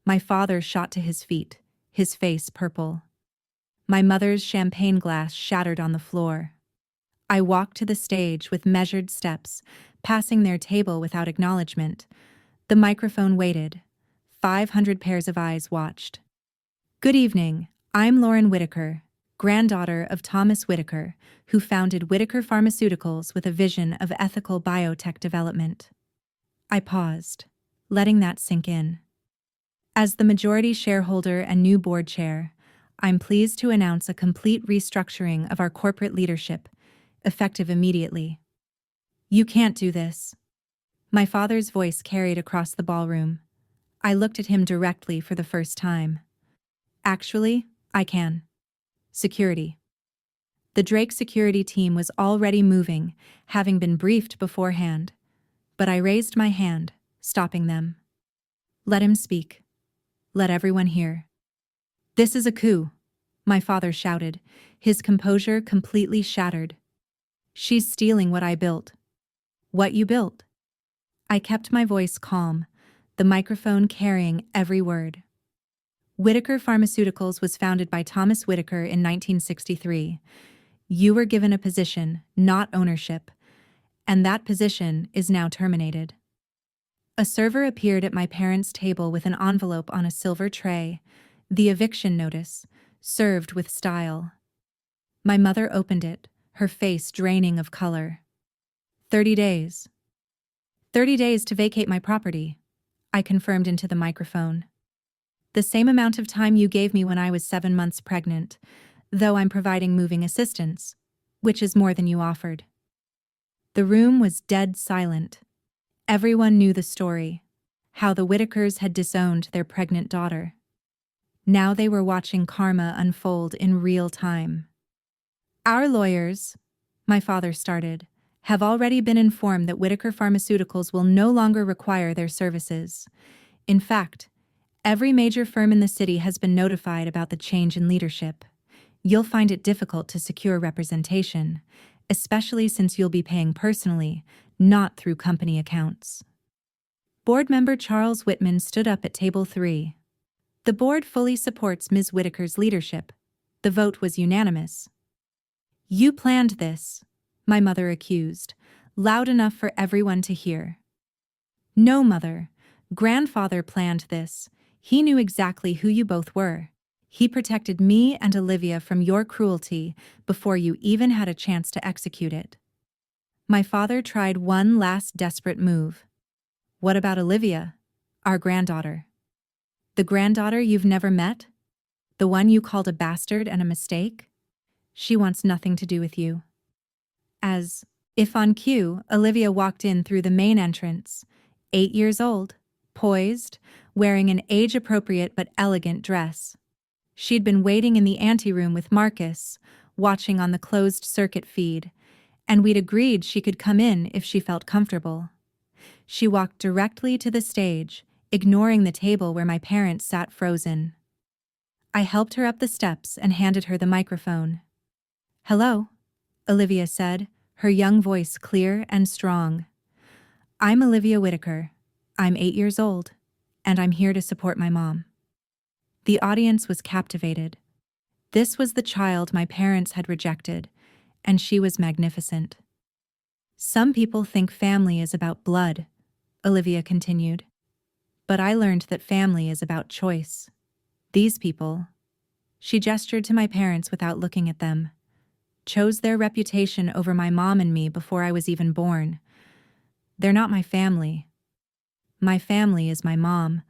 A: My father shot to his feet, his face purple. My mother's champagne glass shattered on the floor. I walked to the stage with measured steps, passing their table without acknowledgement. The microphone waited. 500 pairs of eyes watched. Good evening, I'm Lauren Whitaker, granddaughter of Thomas Whitaker, who founded Whitaker Pharmaceuticals with a vision of ethical biotech development. I paused, letting that sink in. As the majority shareholder and new board chair, I'm pleased to announce a complete restructuring of our corporate leadership, effective immediately. You can't do this. My father's voice carried across the ballroom. I looked at him directly for the first time. Actually, I can. Security. The Drake security team was already moving, having been briefed beforehand. But I raised my hand, stopping them. Let him speak. Let everyone hear. This is a coup, my father shouted, his composure completely shattered. She's stealing what I built. What you built? I kept my voice calm, the microphone carrying every word. Whitaker Pharmaceuticals was founded by Thomas Whitaker in 1963. You were given a position, not ownership, and that position is now terminated. A server appeared at my parents' table with an envelope on a silver tray, the eviction notice, served with style. My mother opened it, her face draining of color. 30 days. 30 days to vacate my property, I confirmed into the microphone. The same amount of time you gave me when I was 7 months pregnant, though I'm providing moving assistance, which is more than you offered. The room was dead silent. Everyone knew the story, how the Whitakers had disowned their pregnant daughter. Now they were watching karma unfold in real time. Our lawyers, my father started, have already been informed that Whitaker Pharmaceuticals will no longer require their services. In fact, every major firm in the city has been notified about the change in leadership. You'll find it difficult to secure representation, especially since you'll be paying personally, not through company accounts. Board member Charles Whitman stood up at table 3. The board fully supports Ms. Whitaker's leadership. The vote was unanimous. You planned this, my mother accused, loud enough for everyone to hear. No, mother. Grandfather planned this. He knew exactly who you both were. He protected me and Olivia from your cruelty before you even had a chance to execute it. My father tried one last desperate move. What about Olivia, our granddaughter? The granddaughter you've never met? The one you called a bastard and a mistake? She wants nothing to do with you. As if on cue, Olivia walked in through the main entrance, 8 years old, poised, wearing an age-appropriate but elegant dress. She'd been waiting in the anteroom with Marcus, watching on the closed-circuit feed, and we'd agreed she could come in if she felt comfortable. She walked directly to the stage, ignoring the table where my parents sat frozen. I helped her up the steps and handed her the microphone. "Hello," Olivia said, her young voice clear and strong. "I'm Olivia Whitaker. I'm 8 years old, and I'm here to support my mom." The audience was captivated. This was the child my parents had rejected, and she was magnificent. "Some people think family is about blood," Olivia continued. "But I learned that family is about choice. These people," she gestured to my parents without looking at them, "chose their reputation over my mom and me before I was even born. They're not my family. My family is my mom,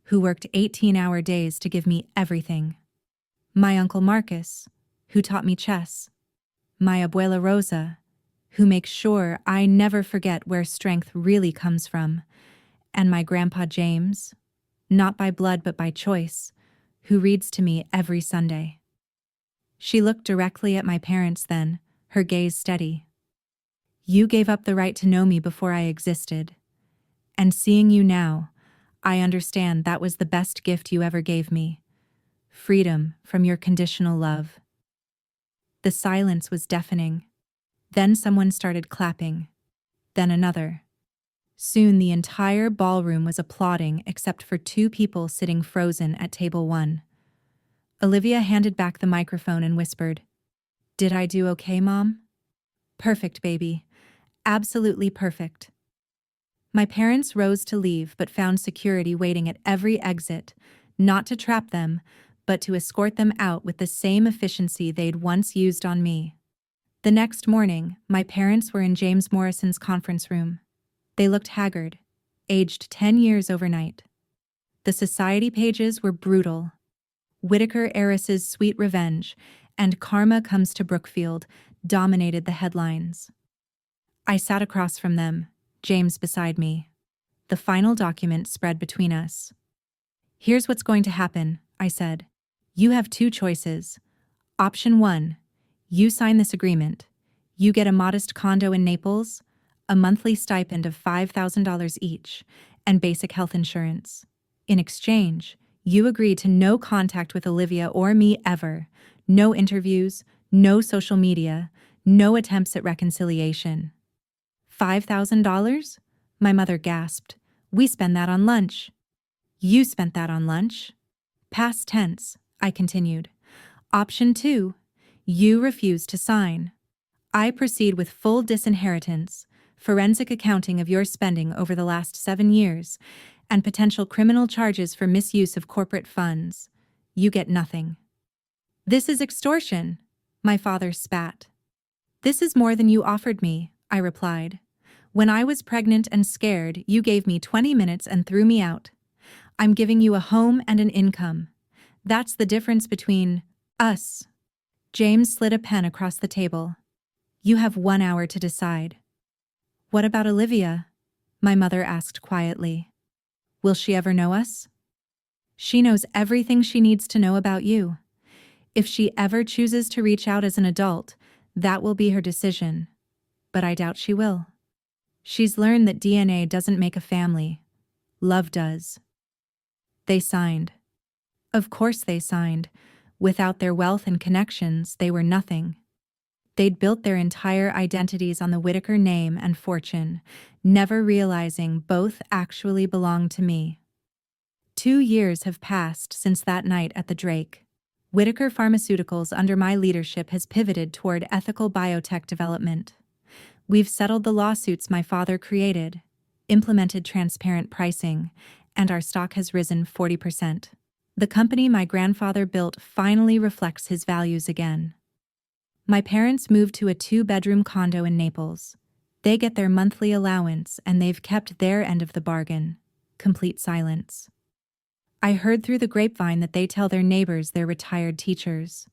A: who worked 18-hour days to give me everything. My Uncle Marcus, who taught me chess. My Abuela Rosa, who makes sure I never forget where strength really comes from. And my Grandpa James, not by blood but by choice, who reads to me every Sunday." She looked directly at my parents then, her gaze steady. "You gave up the right to know me before I existed. And seeing you now, I understand that was the best gift you ever gave me. Freedom from your conditional love." The silence was deafening. Then someone started clapping. Then another. Soon the entire ballroom was applauding except for 2 people sitting frozen at table 1. Olivia handed back the microphone and whispered, "Did I do okay, Mom?" "Perfect, baby. Absolutely perfect." My parents rose to leave but found security waiting at every exit, not to trap them, but to escort them out with the same efficiency they'd once used on me. The next morning, my parents were in James Morrison's conference room. They looked haggard, aged 10 years overnight. The society pages were brutal. Whitaker heiress's sweet revenge and Karma comes to Brookfield dominated the headlines. I sat across from them, James beside me. The final document spread between us. "Here's what's going to happen," I said. "You have 2 choices. Option 1, you sign this agreement. You get a modest condo in Naples, a monthly stipend of $5,000 each, and basic health insurance. In exchange, you agree to no contact with Olivia or me ever, no interviews, no social media, no attempts at reconciliation." $5,000? My mother gasped. "We spend that on lunch." "You spent that on lunch?" "Past tense," I continued. "Option 2, you refuse to sign. I proceed with full disinheritance, forensic accounting of your spending over the last 7 years, and potential criminal charges for misuse of corporate funds. You get nothing." "This is extortion," my father spat. "This is more than you offered me," I replied. "When I was pregnant and scared, you gave me 20 minutes and threw me out. I'm giving you a home and an income. That's the difference between us." James slid a pen across the table. "You have 1 hour to decide." "What about Olivia?" my mother asked quietly. "Will she ever know us?" "She knows everything she needs to know about you. If she ever chooses to reach out as an adult, that will be her decision. But I doubt she will. She's learned that DNA doesn't make a family. Love does." They signed. Of course they signed. Without their wealth and connections, they were nothing. They'd built their entire identities on the Whitaker name and fortune, never realizing both actually belonged to me. 2 years have passed since that night at the Drake. Whitaker Pharmaceuticals under my leadership has pivoted toward ethical biotech development. We've settled the lawsuits my father created, implemented transparent pricing, and our stock has risen 40%. The company my grandfather built finally reflects his values again. My parents moved to a 2-bedroom condo in Naples. They get their monthly allowance and they've kept their end of the bargain. Complete silence. I heard through the grapevine that they tell their neighbors they're retired teachers.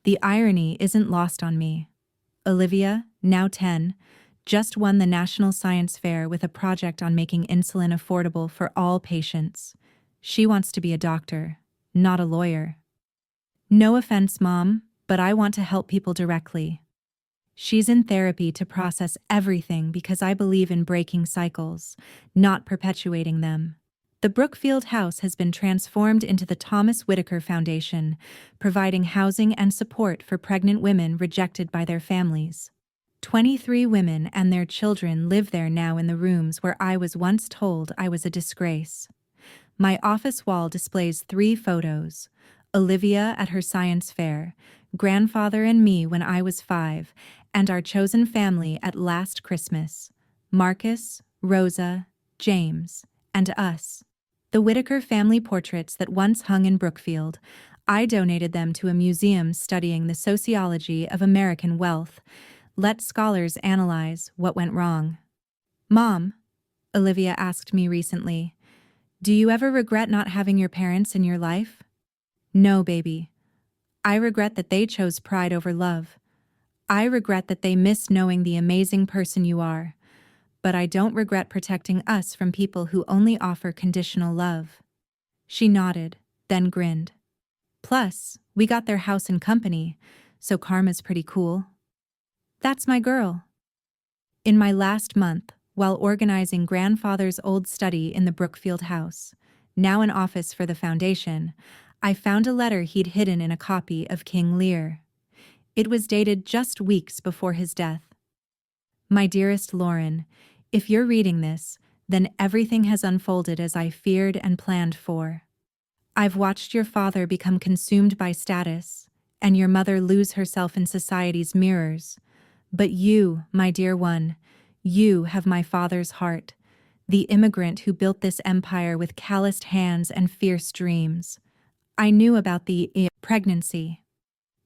A: The irony isn't lost on me. Olivia, now 10, Just won the National Science Fair with a project on making insulin affordable for all patients. She wants to be a doctor, not a lawyer. No offense, Mom, but I want to help people directly. She's in therapy to process everything because I believe in breaking cycles, not perpetuating them. The Brookfield House has been transformed into the Thomas Whitaker Foundation, providing housing and support for pregnant women rejected by their families. 23 women and their children live there now in the rooms where I was once told I was a disgrace. My office wall displays 3 photos: Olivia at her science fair, grandfather and me when I was 5, and our chosen family at last Christmas: Marcus, Rosa, James, and us. The Whitaker family portraits that once hung in Brookfield, I donated them to a museum studying the sociology of American wealth. Let scholars analyze what went wrong. Mom, Olivia asked me recently, do you ever regret not having your parents in your life? No, baby. I regret that they chose pride over love. I regret that they missed knowing the amazing person you are. But I don't regret protecting us from people who only offer conditional love. She nodded, then grinned. Plus, we got their house and company, so karma's pretty cool. That's my girl. In my last month, while organizing grandfather's old study in the Brookfield house, now an office for the foundation, I found a letter he'd hidden in a copy of King Lear. It was dated just weeks before his death. My dearest Lauren, if you're reading this, then everything has unfolded as I feared and planned for. I've watched your father become consumed by status, and your mother lose herself in society's mirrors. But you, my dear one, you have my father's heart, the immigrant who built this empire with calloused hands and fierce dreams. I knew about the pregnancy.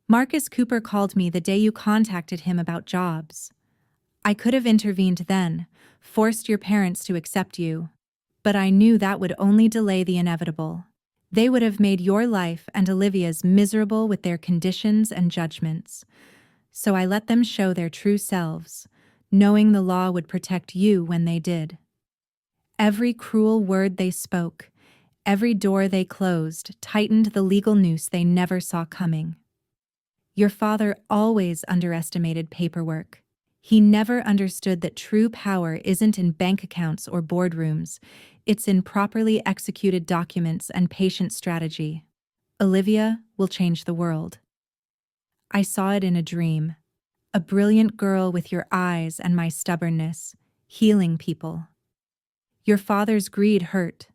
A: Marcus Cooper called me the day you contacted him about jobs. I could have intervened then, forced your parents to accept you. But I knew that would only delay the inevitable. They would have made your life and Olivia's miserable with their conditions and judgments. So I let them show their true selves, knowing the law would protect you when they did. Every cruel word they spoke, every door they closed, tightened the legal noose they never saw coming. Your father always underestimated paperwork. He never understood that true power isn't in bank accounts or boardrooms, it's in properly executed documents and patient strategy. Olivia will change the world. I saw it in a dream. A brilliant girl with your eyes and my stubbornness, healing people. Your father's greed hurt.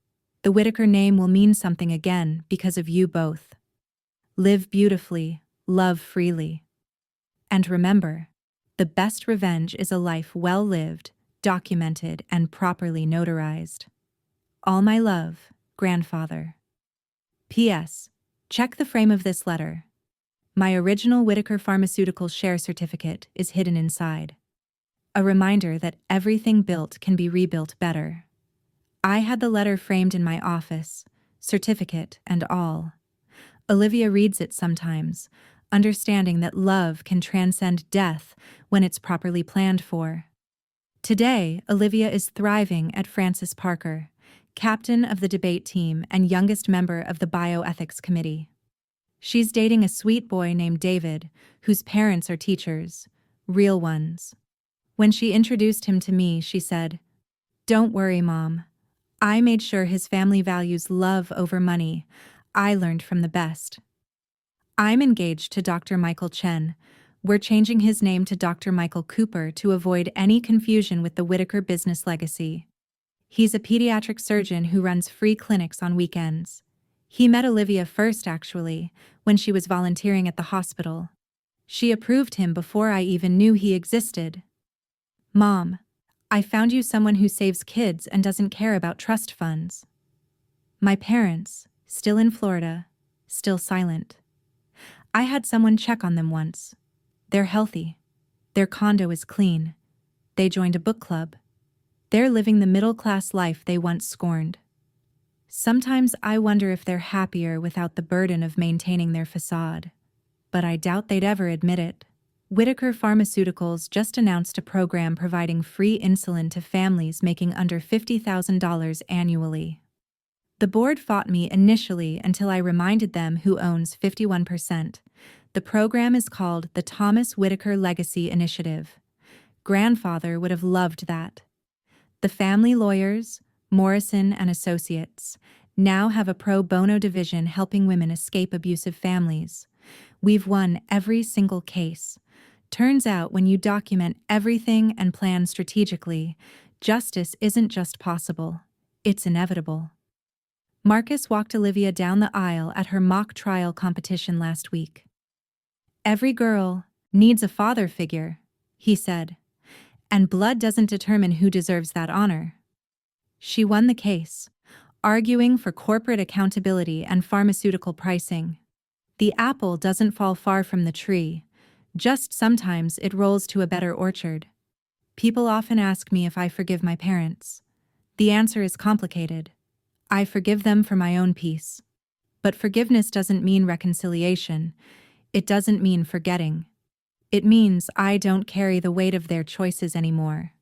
A: The Whitaker name will mean something again because of you both. Live beautifully, love freely. And remember, the best revenge is a life well lived, documented, and properly notarized. All my love, Grandfather. P.S. Check the frame of this letter. My original Whitaker Pharmaceuticals share certificate is hidden inside. A reminder that everything built can be rebuilt better. I had the letter framed in my office, certificate and all. Olivia reads it sometimes, understanding that love can transcend death when it's properly planned for. Today, Olivia is thriving at Francis Parker, captain of the debate team and youngest member of the bioethics committee. She's dating a sweet boy named David, whose parents are teachers, real ones. When she introduced him to me, she said, "Don't worry, Mom. I made sure his family values love over money. I learned from the best." I'm engaged to Dr. Michael Chen. We're changing his name to Dr. Michael Cooper to avoid any confusion with the Whitaker business legacy. He's a pediatric surgeon who runs free clinics on weekends. He met Olivia first, actually, when she was volunteering at the hospital. She approved him before I even knew he existed. Mom, I found you someone who saves kids and doesn't care about trust funds. My parents, still in Florida, still silent. I had someone check on them once. They're healthy. Their condo is clean. They joined a book club. They're living the middle-class life they once scorned. Sometimes I wonder if they're happier without the burden of maintaining their facade. But I doubt they'd ever admit it. Whitaker Pharmaceuticals just announced a program providing free insulin to families making under $50,000 annually. The board fought me initially until I reminded them who owns 51%. The program is called the Thomas Whitaker Legacy Initiative. Grandfather would have loved that. The family lawyers, Morrison and Associates, now have a pro bono division helping women escape abusive families. We've won every single case. Turns out when you document everything and plan strategically, justice isn't just possible, it's inevitable. Marcus walked Olivia down the aisle at her mock trial competition last week. "Every girl needs a father figure," he said, "and blood doesn't determine who deserves that honor." She won the case, arguing for corporate accountability and pharmaceutical pricing. The apple doesn't fall far from the tree, just sometimes it rolls to a better orchard. People often ask me if I forgive my parents. The answer is complicated. I forgive them for my own peace. But forgiveness doesn't mean reconciliation. It doesn't mean forgetting. It means I don't carry the weight of their choices anymore.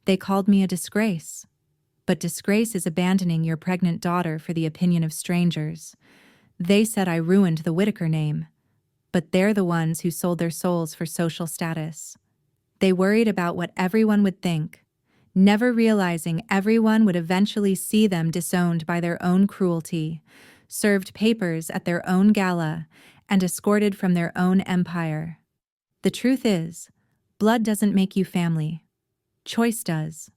A: They called me a disgrace. But disgrace is abandoning your pregnant daughter for the opinion of strangers. They said I ruined the Whitaker name. But they're the ones who sold their souls for social status. They worried about what everyone would think, never realizing everyone would eventually see them disowned by their own cruelty, served papers at their own gala, and escorted from their own empire. The truth is, blood doesn't make you family. Choice does.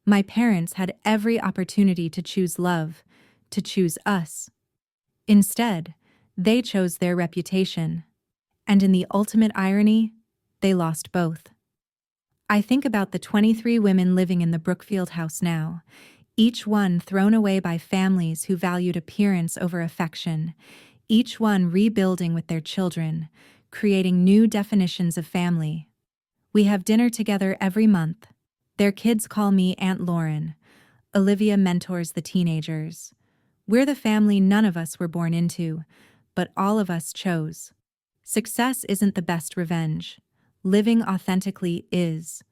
A: My parents had every opportunity to choose love, to choose us. Instead, they chose their reputation. And in the ultimate irony, they lost both. I think about the 23 women living in the Brookfield house now, each one thrown away by families who valued appearance over affection, each one rebuilding with their children, creating new definitions of family. We have dinner together every month. Their kids call me Aunt Lauren. Olivia mentors the teenagers. We're the family none of us were born into, but all of us chose. Success isn't the best revenge. Living authentically is.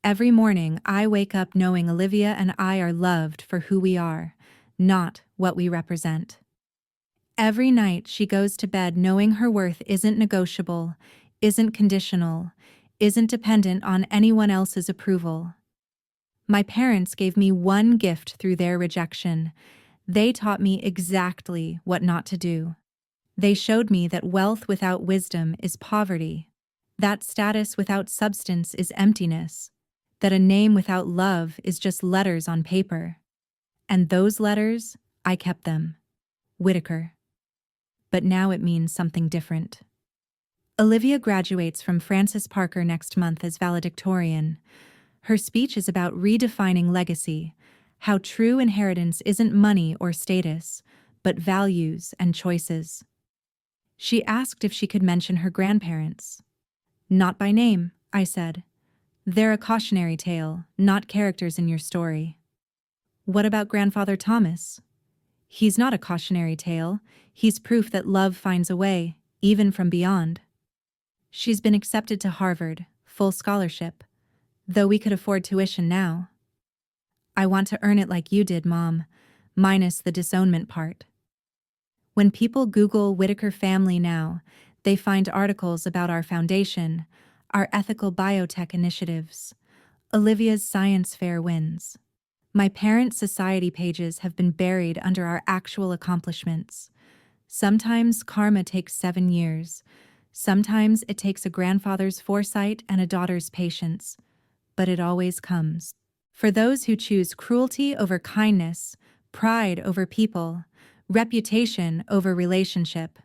A: Every morning, I wake up knowing Olivia and I are loved for who we are, not what we represent. Every night, she goes to bed knowing her worth isn't negotiable, isn't conditional, isn't dependent on anyone else's approval. My parents gave me one gift through their rejection. They taught me exactly what not to do. They showed me that wealth without wisdom is poverty, that status without substance is emptiness, that a name without love is just letters on paper. And those letters, I kept them. Whitaker. But now it means something different. Olivia graduates from Francis Parker next month as valedictorian. Her speech is about redefining legacy, how true inheritance isn't money or status, but values and choices. She asked if she could mention her grandparents. "Not by name," I said. "They're a cautionary tale, not characters in your story." "What about Grandfather Thomas?" "He's not a cautionary tale. He's proof that love finds a way, even from beyond." She's been accepted to Harvard, full scholarship, though we could afford tuition now. "I want to earn it like you did, Mom, minus the disownment part." When people Google Whitaker family now, they find articles about our foundation, our ethical biotech initiatives. Olivia's science fair wins. My parents' society pages have been buried under our actual accomplishments. Sometimes karma takes 7 years. Sometimes it takes a grandfather's foresight and a daughter's patience. But it always comes. For those who choose cruelty over kindness, pride over people, reputation over relationship.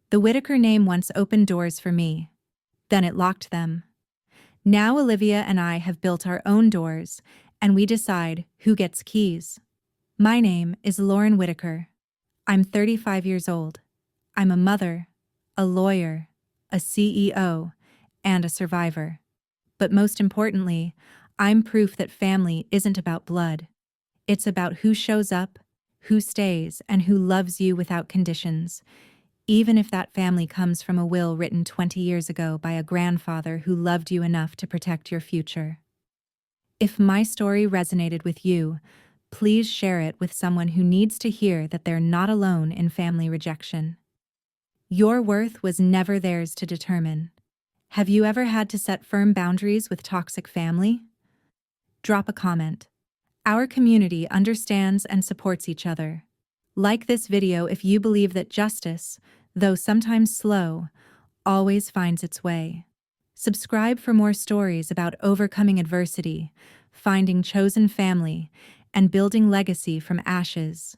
A: The Whitaker name once opened doors for me. Then it locked them. Now Olivia and I have built our own doors, and we decide who gets keys. My name is Lauren Whitaker. I'm 35 years old. I'm a mother, a lawyer, a CEO, and a survivor. But most importantly, I'm proof that family isn't about blood. It's about who shows up, who stays, and who loves you without conditions, even if that family comes from a will written 20 years ago by a grandfather who loved you enough to protect your future. If my story resonated with you, please share it with someone who needs to hear that they're not alone in family rejection. Your worth was never theirs to determine. Have you ever had to set firm boundaries with toxic family? Drop a comment. Our community understands and supports each other. Like this video if you believe that justice, though sometimes slow, always finds its way. Subscribe for more stories about overcoming adversity, finding chosen family, and building legacy from ashes.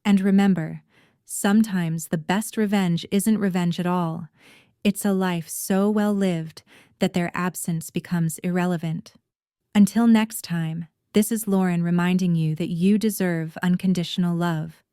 A: And remember, sometimes the best revenge isn't revenge at all. It's a life so well lived that their absence becomes irrelevant. Until next time, this is Lauren reminding you that you deserve unconditional love.